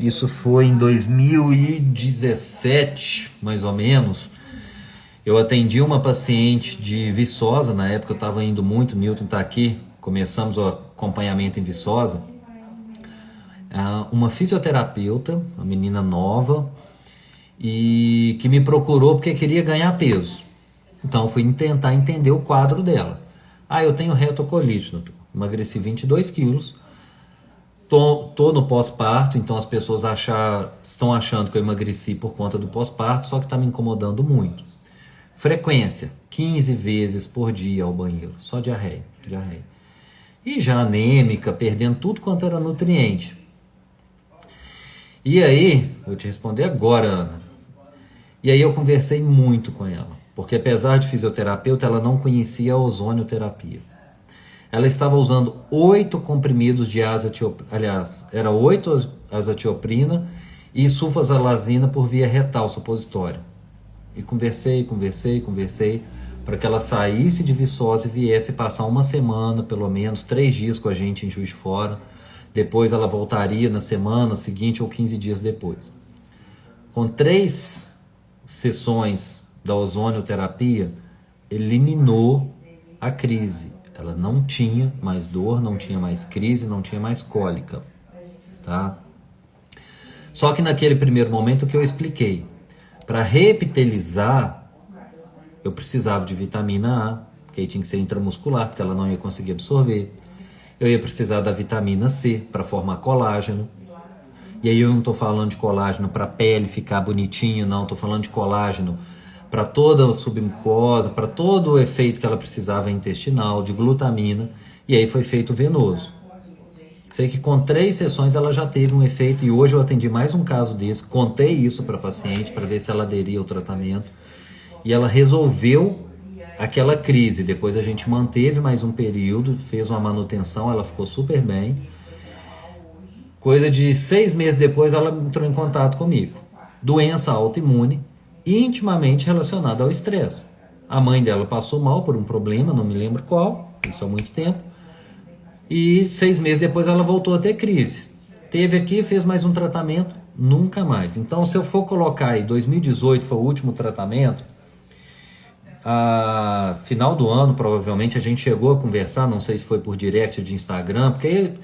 isso foi em 2017, mais ou menos. Eu atendi uma paciente de Viçosa, na época eu estava indo muito, o Newton está aqui, começamos o acompanhamento em Viçosa. Uma fisioterapeuta, uma menina nova, e que me procurou porque queria ganhar peso. Então eu fui tentar entender o quadro dela. Eu tenho retocolite, doutor. Emagreci 22 quilos, tô no pós-parto, então as pessoas estão achando que eu emagreci por conta do pós-parto, só que está me incomodando muito. Frequência, 15 vezes por dia ao banheiro, só diarreia. E já anêmica, perdendo tudo quanto era nutriente. E aí, vou te responder agora, Ana. E aí eu conversei muito com ela, porque apesar de fisioterapeuta, ela não conhecia a ozonioterapia. Ela estava usando 8 comprimidos de azatioprina, aliás, era 8 azatioprina e sulfasalazina por via retal supositória. E conversei, para que ela saísse de Viçosa e viesse passar uma semana, pelo menos 3 dias com a gente em Juiz de Fora. Depois ela voltaria na semana seguinte ou 15 dias depois. Com 3 sessões da ozonioterapia, eliminou a crise. Ela não tinha mais dor, não tinha mais crise, não tinha mais cólica. Tá? Só que naquele primeiro momento que eu expliquei, para reepitelizar, eu precisava de vitamina A, que aí tinha que ser intramuscular, porque ela não ia conseguir absorver. Eu ia precisar da vitamina C para formar colágeno. E aí eu não estou falando de colágeno para a pele ficar bonitinha, não. Estou falando de colágeno para toda a submucosa, para todo o efeito que ela precisava intestinal, de glutamina. E aí foi feito venoso. Sei que com 3 sessões ela já teve um efeito e hoje eu atendi mais um caso desse. Contei isso para a paciente para ver se ela aderia ao tratamento. E ela resolveu aquela crise. Depois a gente manteve mais um período, fez uma manutenção, ela ficou super bem. Coisa de 6 meses depois ela entrou em contato comigo. Doença autoimune, intimamente relacionada ao estresse. A mãe dela passou mal por um problema, não me lembro qual, isso há muito tempo. E 6 meses depois ela voltou a ter crise. Teve aqui, fez mais um tratamento, nunca mais. Então, se eu for colocar aí, 2018 foi o último tratamento, a final do ano, provavelmente, a gente chegou a conversar, não sei se foi por direct de Instagram, porque aí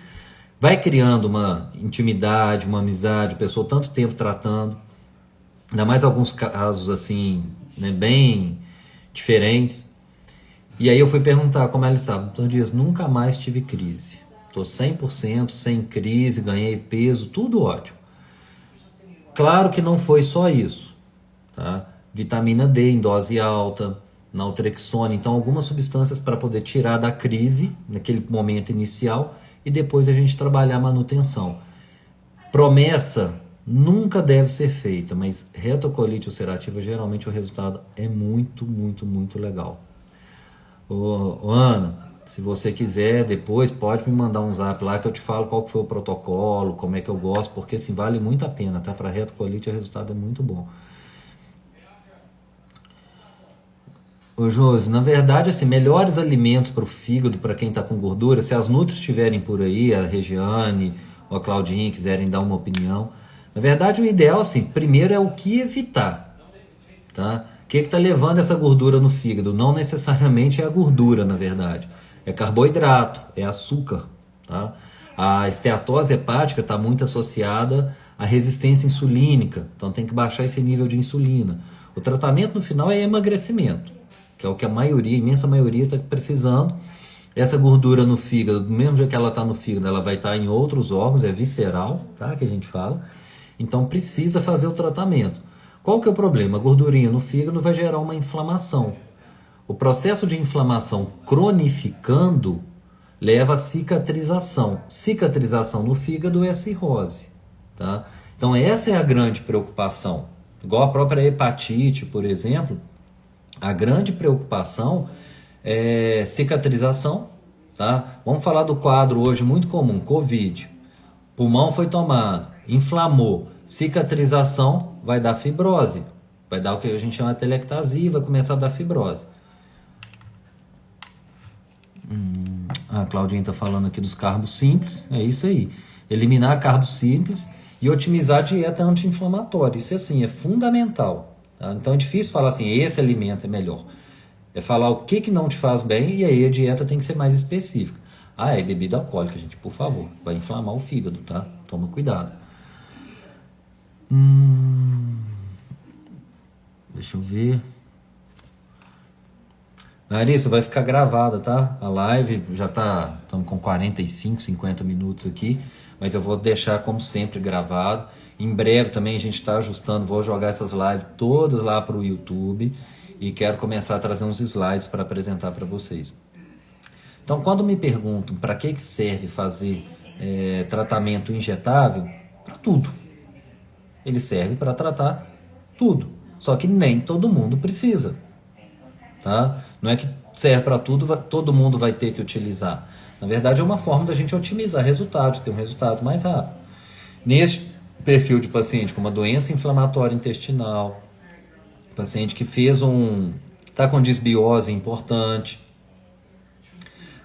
vai criando uma intimidade, uma amizade, a pessoa tanto tempo tratando, ainda mais alguns casos assim, né, bem diferentes. E aí eu fui perguntar como ela estava. Então diz, nunca mais tive crise. Estou 100%, sem crise, ganhei peso, tudo ótimo. Claro que não foi só isso. Tá? Vitamina D em dose alta, naltrexona, então algumas substâncias para poder tirar da crise, naquele momento inicial, e depois a gente trabalhar a manutenção. Promessa nunca deve ser feita, mas retocolite ulcerativa, geralmente o resultado é muito, muito, muito legal. Ô, Ana, se você quiser, depois pode me mandar um zap lá que eu te falo qual que foi o protocolo, como é que eu gosto, porque assim, vale muito a pena, tá? Para retocolite o resultado é muito bom. Ô Josi, na verdade, assim, melhores alimentos para o fígado, para quem está com gordura, se as Nutris estiverem por aí, a Regiane ou a Claudinha quiserem dar uma opinião, na verdade o ideal, assim, primeiro é o que evitar, tá? O que está levando essa gordura no fígado? Não necessariamente é a gordura, na verdade. É carboidrato, é açúcar. Tá? A esteatose hepática está muito associada à resistência insulínica. Então tem que baixar esse nível de insulina. O tratamento no final é emagrecimento, que é o que a imensa maioria está precisando. Essa gordura no fígado, do mesmo jeito que ela está no fígado, ela vai estar em outros órgãos, é visceral, tá? Que a gente fala. Então precisa fazer o tratamento. Qual que é o problema? A gordurinha no fígado vai gerar uma inflamação. O processo de inflamação cronificando leva a cicatrização. Cicatrização no fígado é a cirrose. Tá? Então essa é a grande preocupação. Igual a própria hepatite, por exemplo, a grande preocupação é cicatrização. Tá? Vamos falar do quadro hoje muito comum, Covid. Pulmão foi tomado, inflamou, cicatrização, vai dar fibrose. Vai dar o que a gente chama de telectasia, vai começar a dar fibrose. A Claudinha está falando aqui dos carbos simples, é isso aí. Eliminar carbos simples e otimizar a dieta anti-inflamatória. Isso assim, é fundamental. Tá? Então é difícil falar assim, esse alimento é melhor. É falar o que não te faz bem e aí a dieta tem que ser mais específica. Ah, é bebida alcoólica, gente, por favor. Vai inflamar o fígado, tá? Toma cuidado. Deixa eu ver. Larissa, vai ficar gravada, tá? A live já tá... Estamos com 45, 50 minutos aqui. Mas eu vou deixar, como sempre, gravado. Em breve também a gente está ajustando. Vou jogar essas lives todas lá para o YouTube. E quero começar a trazer uns slides para apresentar para vocês. Então, quando me perguntam para que serve fazer tratamento injetável, para tudo. Ele serve para tratar tudo. Só que nem todo mundo precisa. Tá? Não é que serve para tudo, todo mundo vai ter que utilizar. Na verdade, é uma forma da gente otimizar resultados, ter um resultado mais rápido. Neste perfil de paciente com uma doença inflamatória intestinal, paciente que está com disbiose importante,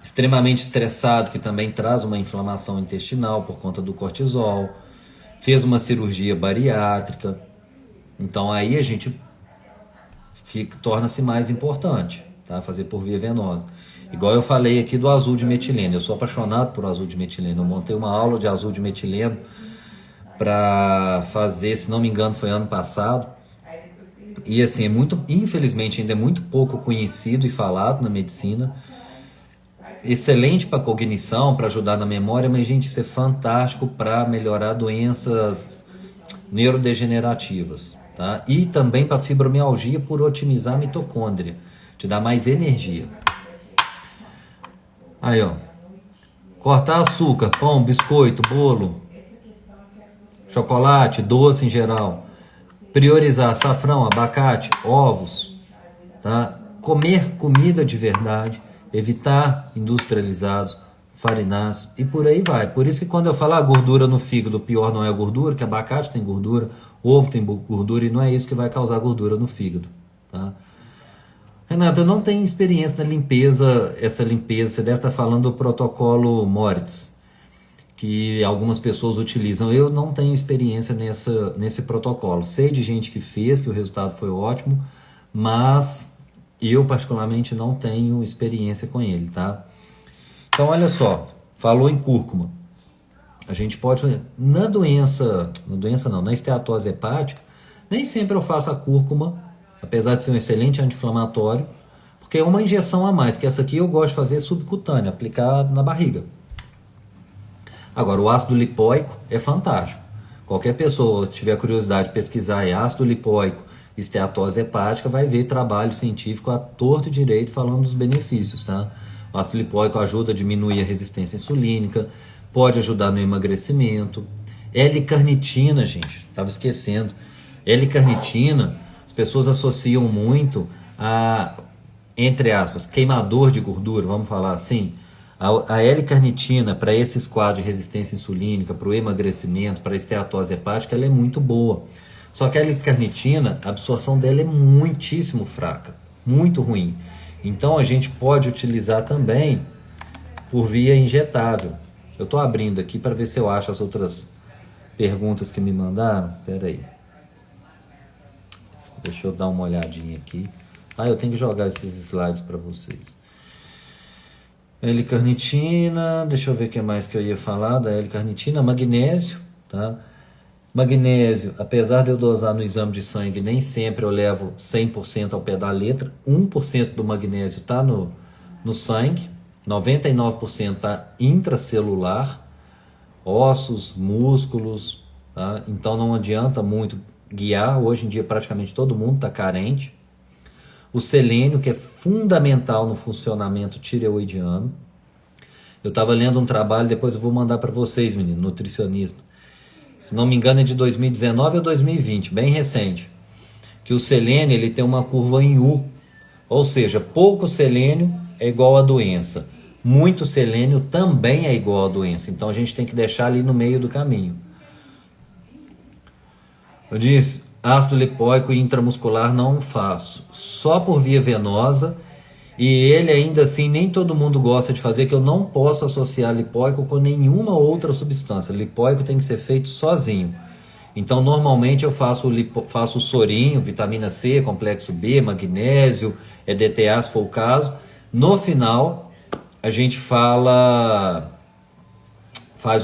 extremamente estressado, que também traz uma inflamação intestinal por conta do cortisol, fez uma cirurgia bariátrica, então aí a gente torna-se mais importante, tá? Fazer por via venosa. Igual eu falei aqui do azul de metileno, eu sou apaixonado por azul de metileno, eu montei uma aula de azul de metileno para fazer, se não me engano foi ano passado, E assim, infelizmente ainda é muito pouco conhecido e falado na medicina. Excelente para cognição, para ajudar na memória, mas gente, isso é fantástico para melhorar doenças neurodegenerativas, tá? E também para fibromialgia por otimizar a mitocôndria, te dá mais energia. Aí, ó. Cortar açúcar, pão, biscoito, bolo, chocolate, doce em geral. Priorizar açafrão, abacate, ovos, tá? Comer comida de verdade, evitar industrializados, farináceos e por aí vai. Por isso que quando eu falo gordura no fígado, o pior não é a gordura, que abacate tem gordura, ovo tem gordura e não é isso que vai causar gordura no fígado, tá? Renata, eu não tenho experiência na limpeza, essa limpeza, você deve estar falando do protocolo Moritz, que algumas pessoas utilizam. Eu não tenho experiência nesse protocolo. Sei de gente que fez, que o resultado foi ótimo, mas eu particularmente não tenho experiência com ele, tá? Então, olha só, falou em cúrcuma. A gente pode fazer, na esteatose hepática, nem sempre eu faço a cúrcuma, apesar de ser um excelente anti-inflamatório, porque é uma injeção a mais, que essa aqui eu gosto de fazer subcutânea, aplicar na barriga. Agora, o ácido lipóico é fantástico. Qualquer pessoa que tiver curiosidade de pesquisar ácido lipóico, esteatose hepática, vai ver trabalho científico à torto e direito falando dos benefícios, tá? O ácido lipóico ajuda a diminuir a resistência insulínica, pode ajudar no emagrecimento. L-carnitina, gente, estava esquecendo. L-carnitina, as pessoas associam muito a, entre aspas, queimador de gordura, vamos falar assim. A L-carnitina, para esses quadros de resistência insulínica, para o emagrecimento, para a esteatose hepática, ela é muito boa. Só que a L-carnitina, a absorção dela é muitíssimo fraca, muito ruim. Então a gente pode utilizar também por via injetável. Eu estou abrindo aqui para ver se eu acho as outras perguntas que me mandaram. Espera aí. Deixa eu dar uma olhadinha aqui. Eu tenho que jogar esses slides para vocês. L-carnitina, deixa eu ver o que mais que eu ia falar da L-carnitina. Magnésio, tá? Magnésio, apesar de eu dosar no exame de sangue, nem sempre eu levo 100% ao pé da letra. 1% do magnésio está no sangue, 99% está intracelular, ossos, músculos, tá? Então não adianta muito guiar. Hoje em dia praticamente todo mundo está carente. O selênio, que é fundamental no funcionamento tireoidiano. Eu estava lendo um trabalho, depois eu vou mandar para vocês, menino, nutricionista. Se não me engano é de 2019 ou 2020, bem recente. Que o selênio ele tem uma curva em U. Ou seja, pouco selênio é igual a doença. Muito selênio também é igual a doença. Então a gente tem que deixar ali no meio do caminho. Eu disse, ácido lipóico intramuscular não faço. Só por via venosa. E ele ainda assim, nem todo mundo gosta de fazer, que eu não posso associar lipóico com nenhuma outra substância. Lipóico tem que ser feito sozinho. Então normalmente eu faço o sorinho, vitamina C, complexo B, magnésio, EDTA se for o caso. No final a gente faz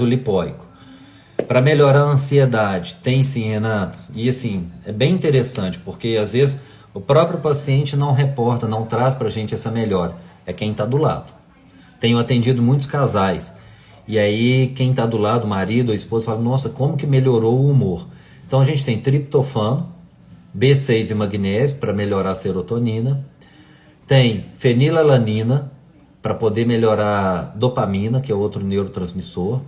o lipóico. Para melhorar a ansiedade, tem sim, Renato. E assim, é bem interessante, porque às vezes o próprio paciente não reporta, não traz para a gente essa melhora. É quem está do lado. Tenho atendido muitos casais. E aí quem está do lado, o marido, a esposa, fala, nossa, como que melhorou o humor? Então a gente tem triptofano, B6 e magnésio para melhorar a serotonina. Tem fenilalanina para poder melhorar a dopamina, que é outro neurotransmissor.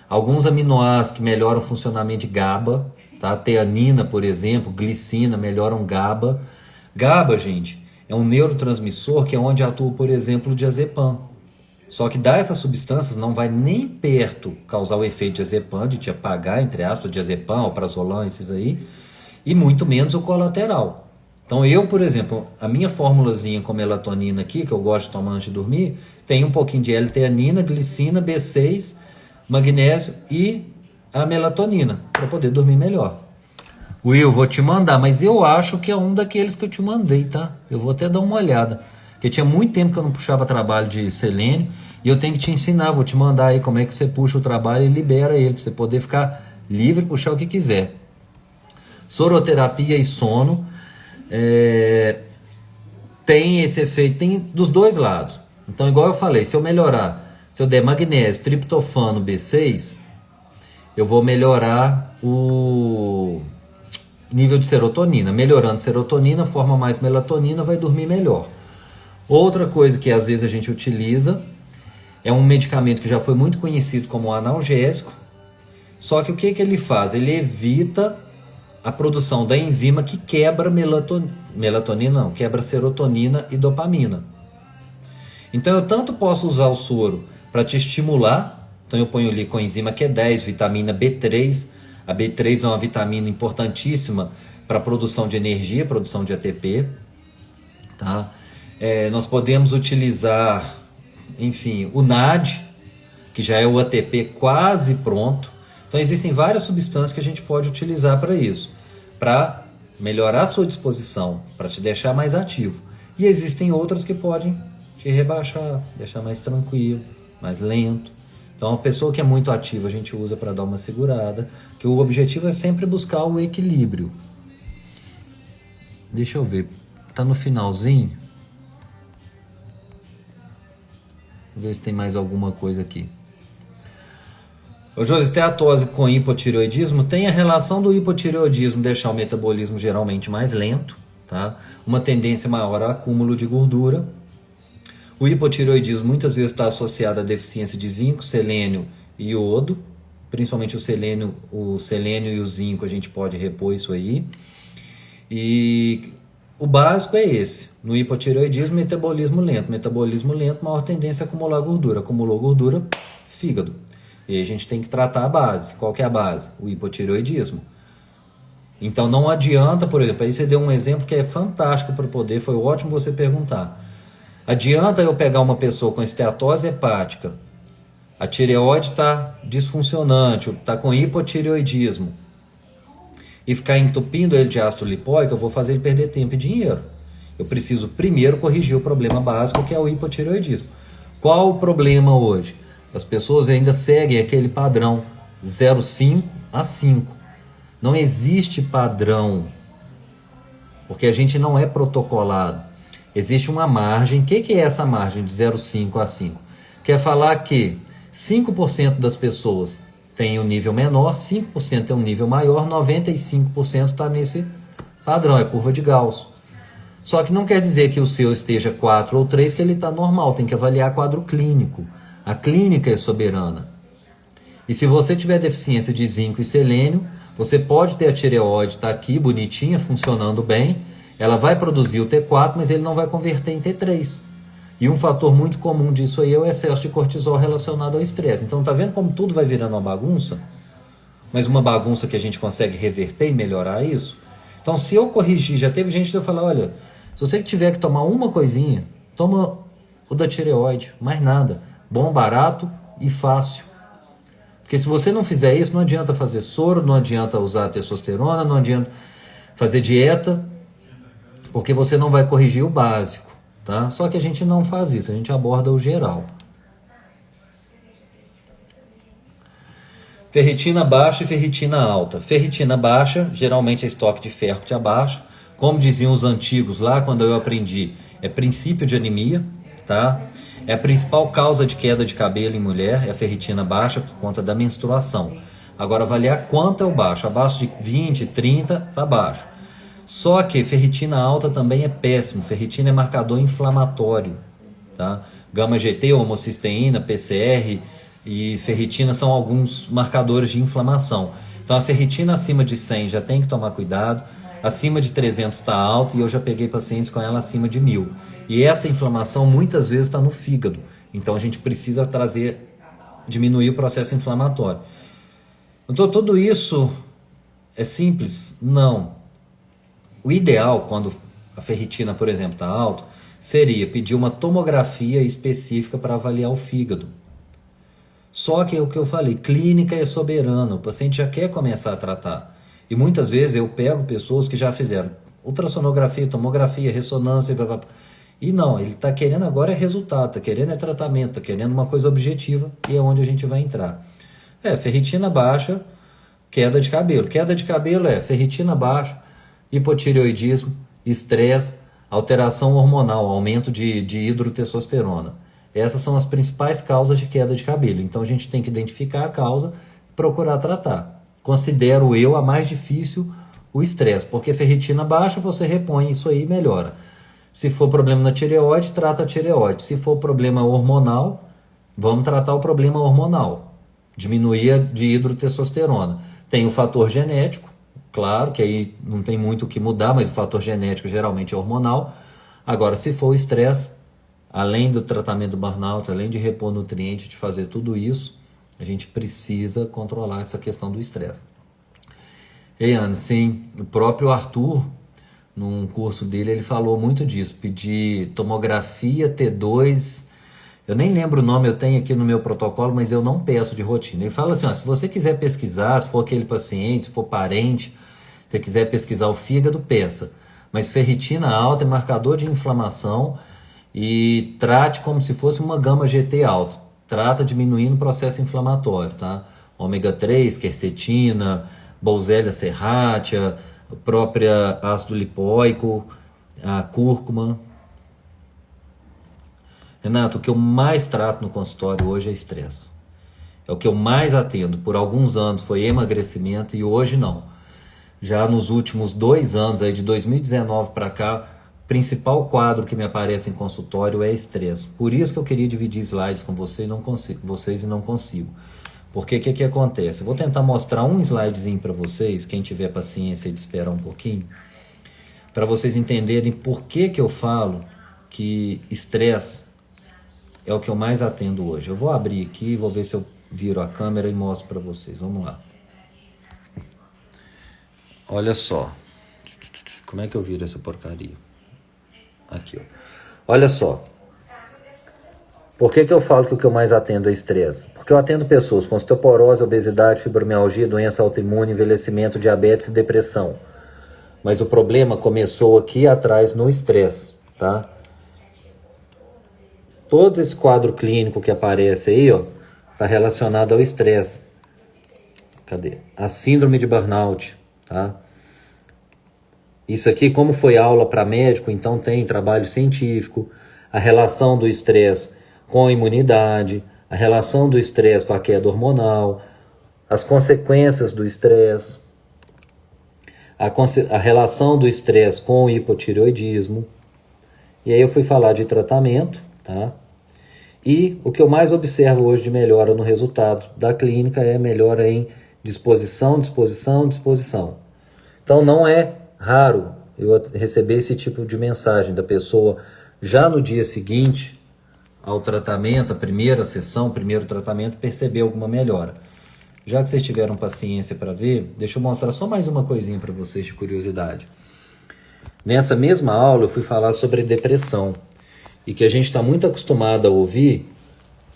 Alguns aminoácidos que melhoram o funcionamento de GABA, tá? Teanina, por exemplo, glicina, melhoram GABA. GABA, gente, é um neurotransmissor que é onde atua, por exemplo, o diazepam. Só que dessas substâncias não vai nem perto causar o efeito diazepam, de te apagar, entre aspas, diazepam, alprazolam, esses aí, e muito menos o colateral. Então eu, por exemplo, a minha formulazinha com melatonina aqui, que eu gosto de tomar antes de dormir, tem um pouquinho de L-teanina, glicina, B6, magnésio e a melatonina, para poder dormir melhor. Will, vou te mandar, mas eu acho que é um daqueles que eu te mandei, tá? Eu vou até dar uma olhada, porque tinha muito tempo que eu não puxava trabalho de selênio, e eu tenho que te ensinar, vou te mandar aí como é que você puxa o trabalho e libera ele, para você poder ficar livre e puxar o que quiser. Soroterapia e sono. tem esse efeito, tem dos dois lados. Então, igual eu falei, se eu melhorar, se eu der magnésio, triptofano, B6, eu vou melhorar o nível de serotonina. Melhorando serotonina, forma mais melatonina, vai dormir melhor. Outra coisa que às vezes a gente utiliza é um medicamento que já foi muito conhecido como analgésico, só que o que ele faz? Ele evita a produção da enzima que quebra melatonina, não, quebra serotonina e dopamina. Então eu tanto posso usar o soro para te estimular, então eu ponho ali coenzima Q10, vitamina B3, a B3 é uma vitamina importantíssima para a produção de energia, produção de ATP, tá? Nós podemos utilizar, enfim, o NAD, que já é o ATP quase pronto. Então existem várias substâncias que a gente pode utilizar para isso, para melhorar a sua disposição, para te deixar mais ativo. E existem outras que podem te rebaixar, deixar mais tranquilo, mais lento. Então a pessoa que é muito ativa a gente usa para dar uma segurada, que o objetivo é sempre buscar o equilíbrio. Deixa eu ver, tá no finalzinho. Vou ver se tem mais alguma coisa aqui. Ô José, esteatose com hipotireoidismo tem a relação do hipotireoidismo deixar o metabolismo geralmente mais lento, tá? Uma tendência maior ao acúmulo de gordura. O hipotireoidismo muitas vezes está associado à deficiência de zinco, selênio e iodo, principalmente o selênio e o zinco a gente pode repor isso aí. E o básico é esse, no hipotireoidismo, metabolismo lento, maior tendência a acumular gordura, acumulou gordura, fígado. E aí a gente tem que tratar a base. Qual que é a base? O hipotireoidismo. Então não adianta, por exemplo, aí você deu um exemplo que é fantástico para poder, foi ótimo você perguntar. Adianta eu pegar uma pessoa com esteatose hepática, a tireoide está disfuncionante, está com hipotireoidismo, e ficar entupindo ele de ácido lipóico, eu vou fazer ele perder tempo e dinheiro. Eu preciso primeiro corrigir o problema básico, que é o hipotireoidismo. Qual o problema hoje? As pessoas ainda seguem aquele padrão 0,5 a 5. Não existe padrão, porque a gente não é protocolado. Existe uma margem. O que é essa margem de 0,5 a 5? Quer falar que 5% das pessoas têm um nível menor, 5% tem um nível maior, 95% está nesse padrão, é curva de Gauss. Só que não quer dizer que o seu esteja 4 ou 3, que ele está normal, tem que avaliar quadro clínico. A clínica é soberana. E se você tiver deficiência de zinco e selênio, você pode ter a tireoide, tá aqui bonitinha, funcionando bem, ela vai produzir o T4, mas ele não vai converter em T3. E um fator muito comum disso aí é o excesso de cortisol relacionado ao estresse. Então tá vendo como tudo vai virando uma bagunça? Mas uma bagunça que a gente consegue reverter e melhorar isso? Então se eu corrigir, já teve gente que eu falar, olha, se você tiver que tomar uma coisinha, toma o da tireoide, mais nada. Bom, barato e fácil. Porque se você não fizer isso, não adianta fazer soro, não adianta usar testosterona, não adianta fazer dieta, porque você não vai corrigir o básico, tá? Só que a gente não faz isso, a gente aborda o geral. Ferritina baixa e ferritina alta. Ferritina baixa, geralmente é estoque de ferro que te abaixa. Como diziam os antigos lá, quando eu aprendi, é princípio de anemia, tá? É a principal causa de queda de cabelo em mulher, é a ferritina baixa por conta da menstruação. Agora, avaliar quanto é o baixo. Abaixo de 20, 30, tá baixo. Só que ferritina alta também é péssimo. Ferritina é marcador inflamatório, tá? Gama-GT, homocisteína, PCR e ferritina são alguns marcadores de inflamação. Então, a ferritina acima de 100 já tem que tomar cuidado. Acima de 300 está alto e eu já peguei pacientes com ela acima de 1000. E essa inflamação muitas vezes está no fígado. Então a gente precisa diminuir o processo inflamatório. Então tudo isso é simples? Não. O ideal, quando a ferritina, por exemplo, está alta, seria pedir uma tomografia específica para avaliar o fígado. Só que é o que eu falei, clínica é soberana, o paciente já quer começar a tratar. E muitas vezes eu pego pessoas que já fizeram ultrassonografia, tomografia, ressonância, blá, blá, blá. E não, ele está querendo agora é resultado, está querendo é tratamento, está querendo uma coisa objetiva e é onde a gente vai entrar. Ferritina baixa, queda de cabelo. Queda de cabelo é ferritina baixa, hipotireoidismo, estresse, alteração hormonal, aumento de hidrotestosterona. Essas são as principais causas de queda de cabelo. Então a gente tem que identificar a causa e procurar tratar. Considero eu a mais difícil o estresse, porque ferritina baixa, você repõe isso aí e melhora. Se for problema na tireoide, trata a tireoide. Se for problema hormonal, vamos tratar o problema hormonal. Diminuir a de hidrotestosterona. Tem o fator genético, claro, que aí não tem muito o que mudar, mas o fator genético geralmente é hormonal. Agora, se for o estresse, além do tratamento do burnout, além de repor nutriente, de fazer tudo isso, a gente precisa controlar essa questão do estresse. Ei, Ana, sim, o próprio Arthur, num curso dele, ele falou muito disso, pedir tomografia T2, eu nem lembro o nome, eu tenho aqui no meu protocolo, mas eu não peço de rotina. Ele fala assim, ó, se você quiser pesquisar, se for aquele paciente, se for parente, se você quiser pesquisar o fígado, peça. Mas ferritina alta é marcador de inflamação e trate como se fosse uma gama GT alta. Trata diminuindo o processo inflamatório, tá? Ômega 3, quercetina, Boswellia serratia, a própria ácido lipoico, a cúrcuma. Renato, o que eu mais trato no consultório hoje é estresse. É o que eu mais atendo. Por alguns anos foi emagrecimento e hoje não. Já nos últimos 2 anos, aí de 2019 para cá, o principal quadro que me aparece em consultório é estresse. Por isso que eu queria dividir slides com vocês e não consigo. Porque o que acontece? Eu vou tentar mostrar um slidezinho para vocês, quem tiver paciência de esperar um pouquinho, para vocês entenderem por que eu falo que estresse é o que eu mais atendo hoje. Eu vou abrir aqui, vou ver se eu viro a câmera e mostro para vocês. Vamos lá. Olha só. Como é que eu viro essa porcaria? Aqui, ó. Olha só. Por que eu falo que o que eu mais atendo é estresse? Porque eu atendo pessoas com osteoporose, obesidade, fibromialgia, doença autoimune, envelhecimento, diabetes e depressão. Mas o problema começou aqui atrás no estresse, tá? Todo esse quadro clínico que aparece aí, ó, tá relacionado ao estresse. Cadê? A síndrome de burnout, tá? Isso aqui, como foi aula para médico, então tem trabalho científico, a relação do estresse com a imunidade, a relação do estresse com a queda hormonal, as consequências do estresse, a relação do estresse com o hipotireoidismo. E aí eu fui falar de tratamento, tá? E o que eu mais observo hoje de melhora no resultado da clínica é melhora em disposição. Então não é raro eu receber esse tipo de mensagem da pessoa já no dia seguinte ao tratamento, a primeira sessão, o primeiro tratamento, perceber alguma melhora. Já que vocês tiveram paciência para ver, deixa eu mostrar só mais uma coisinha para vocês de curiosidade. Nessa mesma aula eu fui falar sobre depressão e que a gente está muito acostumado a ouvir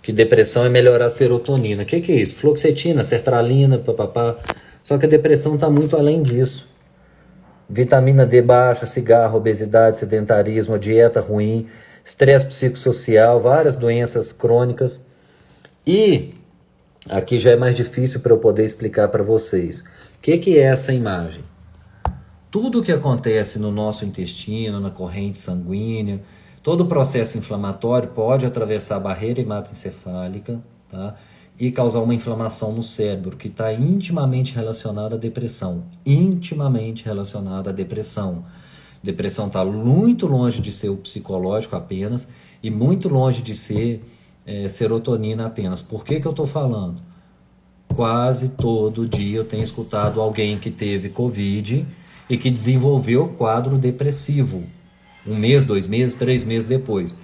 que depressão é melhorar a serotonina. O que é isso? Fluoxetina, sertralina, papapá. Só que a depressão está muito além disso. Vitamina D baixa, cigarro, obesidade, sedentarismo, dieta ruim, estresse psicossocial, várias doenças crônicas. E aqui já é mais difícil para eu poder explicar para vocês. O que é essa imagem? Tudo o que acontece no nosso intestino, na corrente sanguínea, todo o processo inflamatório pode atravessar a barreira hematoencefálica, tá? E causar uma inflamação no cérebro, que está intimamente relacionada à depressão. Intimamente relacionada à depressão. Depressão está muito longe de ser o psicológico apenas e muito longe de ser serotonina apenas. Por que eu estou falando? Quase todo dia eu tenho escutado alguém que teve Covid e que desenvolveu quadro depressivo. 1 mês, 2 meses, 3 meses depois.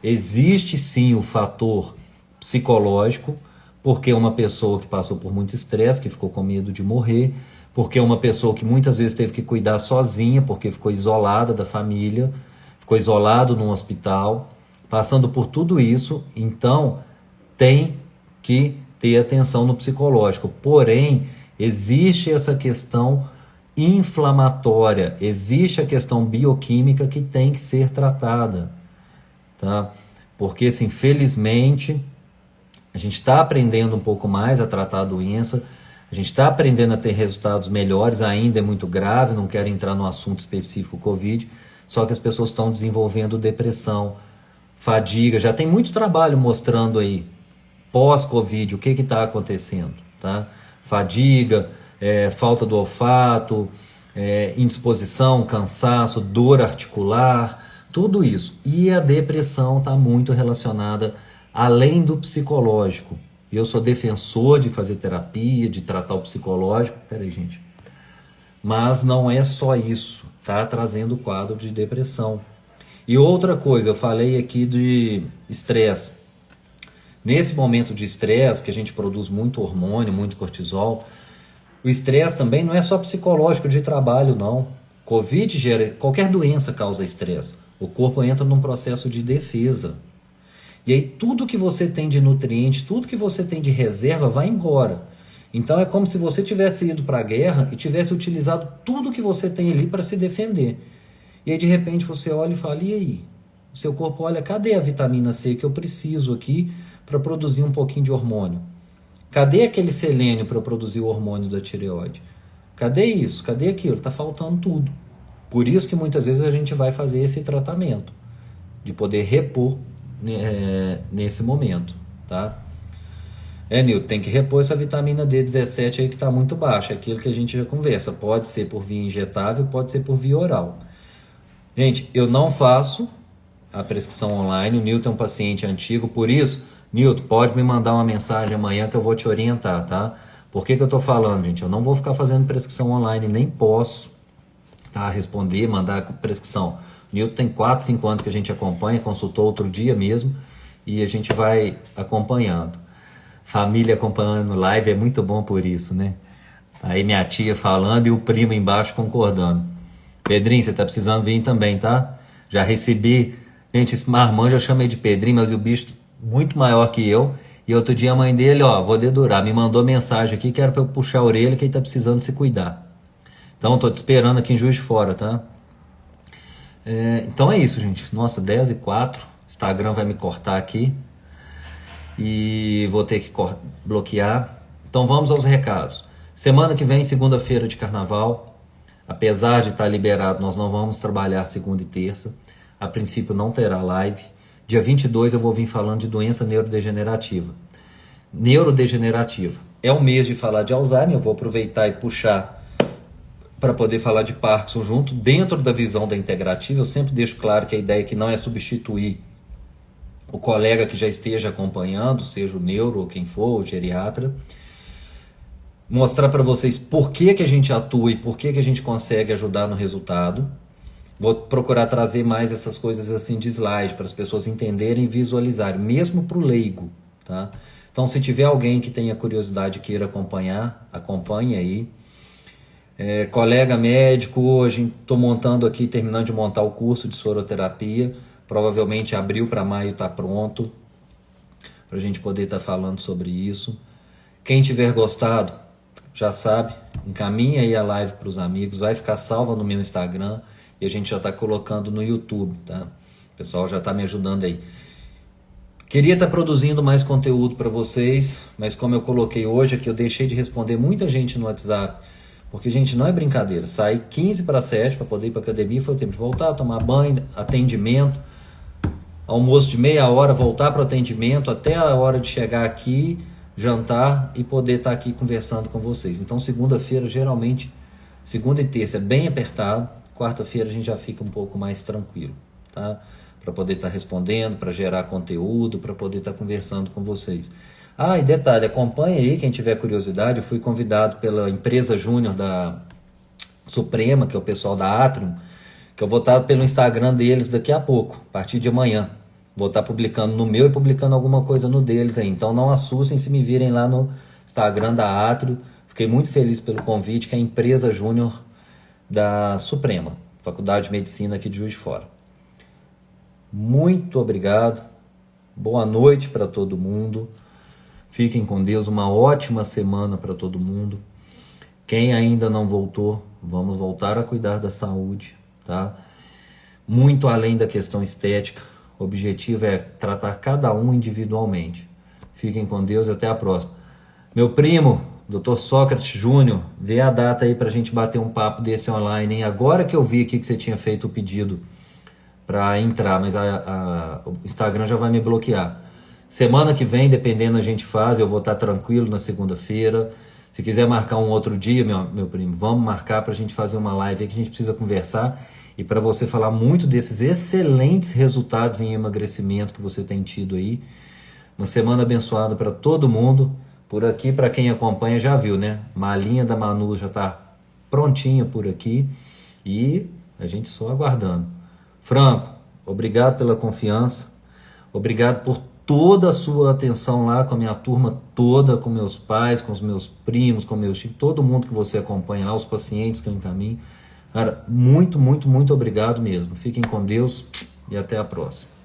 Existe sim o fator psicológico, porque uma pessoa que passou por muito estresse, que ficou com medo de morrer, porque uma pessoa que muitas vezes teve que cuidar sozinha, porque ficou isolada da família, ficou isolado num hospital, passando por tudo isso, então tem que ter atenção no psicológico. Porém, existe essa questão inflamatória, existe a questão bioquímica que tem que ser tratada, tá? Porque, assim, felizmente, a gente está aprendendo um pouco mais a tratar a doença, A gente está aprendendo a ter resultados melhores, ainda é muito grave, não quero entrar no assunto específico Covid, só que as pessoas estão desenvolvendo depressão, fadiga, já tem muito trabalho mostrando aí, pós-Covid, o que está acontecendo, tá? Fadiga, falta do olfato, indisposição, cansaço, dor articular, tudo isso. E a depressão está muito relacionada, além do psicológico. Eu sou defensor de fazer terapia, de tratar o psicológico. Peraí, gente. Mas não é só isso. Tá trazendo o quadro de depressão. E outra coisa, eu falei aqui de estresse. Nesse momento de estresse, que a gente produz muito hormônio, muito cortisol, o estresse também não é só psicológico de trabalho, não. Covid gera... Qualquer doença causa estresse. O corpo entra num processo de defesa. E aí tudo que você tem de nutriente, tudo que você tem de reserva vai embora. Então é como se você tivesse ido para a guerra e tivesse utilizado tudo que você tem ali para se defender. E aí de repente você olha e fala, e aí? O seu corpo olha, cadê a vitamina C que eu preciso aqui para produzir um pouquinho de hormônio? Cadê aquele selênio para eu produzir o hormônio da tireoide? Cadê isso? Cadê aquilo? Está faltando tudo. Por isso que muitas vezes a gente vai fazer esse tratamento, de poder repor nesse momento, tá? Nilton, tem que repor essa vitamina D17 aí que está muito baixa, aquilo que a gente já conversa, pode ser por via injetável, pode ser por via oral. Gente, eu não faço a prescrição online, o Nilton é um paciente antigo, por isso, Nilton, pode me mandar uma mensagem amanhã que eu vou te orientar, tá? Por que eu tô falando, gente? Eu não vou ficar fazendo prescrição online, nem posso, tá? Responder, mandar prescrição. O Nilton tem 4, 5 anos que a gente acompanha, consultou outro dia mesmo, e a gente vai acompanhando. Família acompanhando live é muito bom por isso, né? Aí minha tia falando e o primo embaixo concordando. Pedrinho, você tá precisando vir também, tá? Já recebi... Gente, esse marmanjo eu chamei de Pedrinho, mas o bicho muito maior que eu. E outro dia a mãe dele, ó, vou dedurar, me mandou mensagem aqui que era pra eu puxar a orelha que ele tá precisando se cuidar. Então, tô te esperando aqui em Juiz de Fora, tá? Então é isso, gente. Nossa, 10h04. Instagram vai me cortar aqui. E vou ter que bloquear. Então vamos aos recados. Semana que vem, segunda-feira de carnaval. Apesar de estar liberado, nós não vamos trabalhar segunda e terça. A princípio não terá live. Dia 22 eu vou vir falando de doença neurodegenerativa. Neurodegenerativa. É o mês de falar de Alzheimer. Eu vou aproveitar e puxar para poder falar de Parkinson junto. Dentro da visão da integrativa, eu sempre deixo claro que a ideia aqui não é substituir o colega que já esteja acompanhando, seja o neuro ou quem for, o geriatra. Mostrar para vocês por que a gente atua e por que a gente consegue ajudar no resultado. Vou procurar trazer mais essas coisas assim de slide, para as pessoas entenderem e visualizarem, mesmo para o leigo, tá? Então, se tiver alguém que tenha curiosidade e queira acompanhar, acompanhe aí. Colega médico, hoje estou montando aqui, terminando de montar o curso de soroterapia. Provavelmente abril para maio está pronto, para a gente poder estar falando sobre isso. Quem tiver gostado, já sabe, encaminha aí a live para os amigos, vai ficar salva no meu Instagram e a gente já está colocando no YouTube, tá? O pessoal já está me ajudando aí. Queria estar produzindo mais conteúdo para vocês, mas como eu coloquei hoje aqui, eu deixei de responder muita gente no WhatsApp, porque, gente, não é brincadeira. Saí 6:45 para poder ir para academia, foi o tempo de voltar, tomar banho, atendimento, almoço de meia hora, voltar para o atendimento, até a hora de chegar aqui, jantar e poder estar aqui conversando com vocês. Então, segunda-feira, geralmente, segunda e terça é bem apertado, quarta-feira a gente já fica um pouco mais tranquilo, tá? Para poder estar respondendo, para gerar conteúdo, para poder estar conversando com vocês. Ah, e detalhe, acompanha aí, quem tiver curiosidade, eu fui convidado pela empresa júnior da Suprema, que é o pessoal da Atrium, que eu vou estar pelo Instagram deles daqui a pouco, a partir de amanhã. Vou estar publicando no meu e publicando alguma coisa no deles aí. Então não assustem se me virem lá no Instagram da Atrium. Fiquei muito feliz pelo convite, que é a empresa júnior da Suprema, Faculdade de Medicina aqui de Juiz de Fora. Muito obrigado. Boa noite para todo mundo. Fiquem com Deus. Uma ótima semana para todo mundo. Quem ainda não voltou, vamos voltar a cuidar da saúde, tá? Muito além da questão estética. O objetivo é tratar cada um individualmente. Fiquem com Deus e até a próxima. Meu primo, Dr. Sócrates Júnior, vê a data aí pra gente bater um papo desse online, hein? Agora que eu vi aqui que você tinha feito o pedido para entrar, mas o Instagram já vai me bloquear. Semana que vem, dependendo a gente faz, eu vou estar tranquilo na segunda-feira. Se quiser marcar um outro dia, meu primo, vamos marcar para a gente fazer uma live aí que a gente precisa conversar e para você falar muito desses excelentes resultados em emagrecimento que você tem tido aí. Uma semana abençoada para todo mundo. Por aqui, para quem acompanha, já viu, né? Malinha da Manu já está prontinha por aqui e a gente só aguardando. Franco, obrigado pela confiança, obrigado por toda a sua atenção lá com a minha turma toda, com meus pais, com os meus primos, com meus tios, todo mundo que você acompanha lá, os pacientes que eu encaminho. Cara, muito, muito, muito obrigado mesmo. Fiquem com Deus e até a próxima.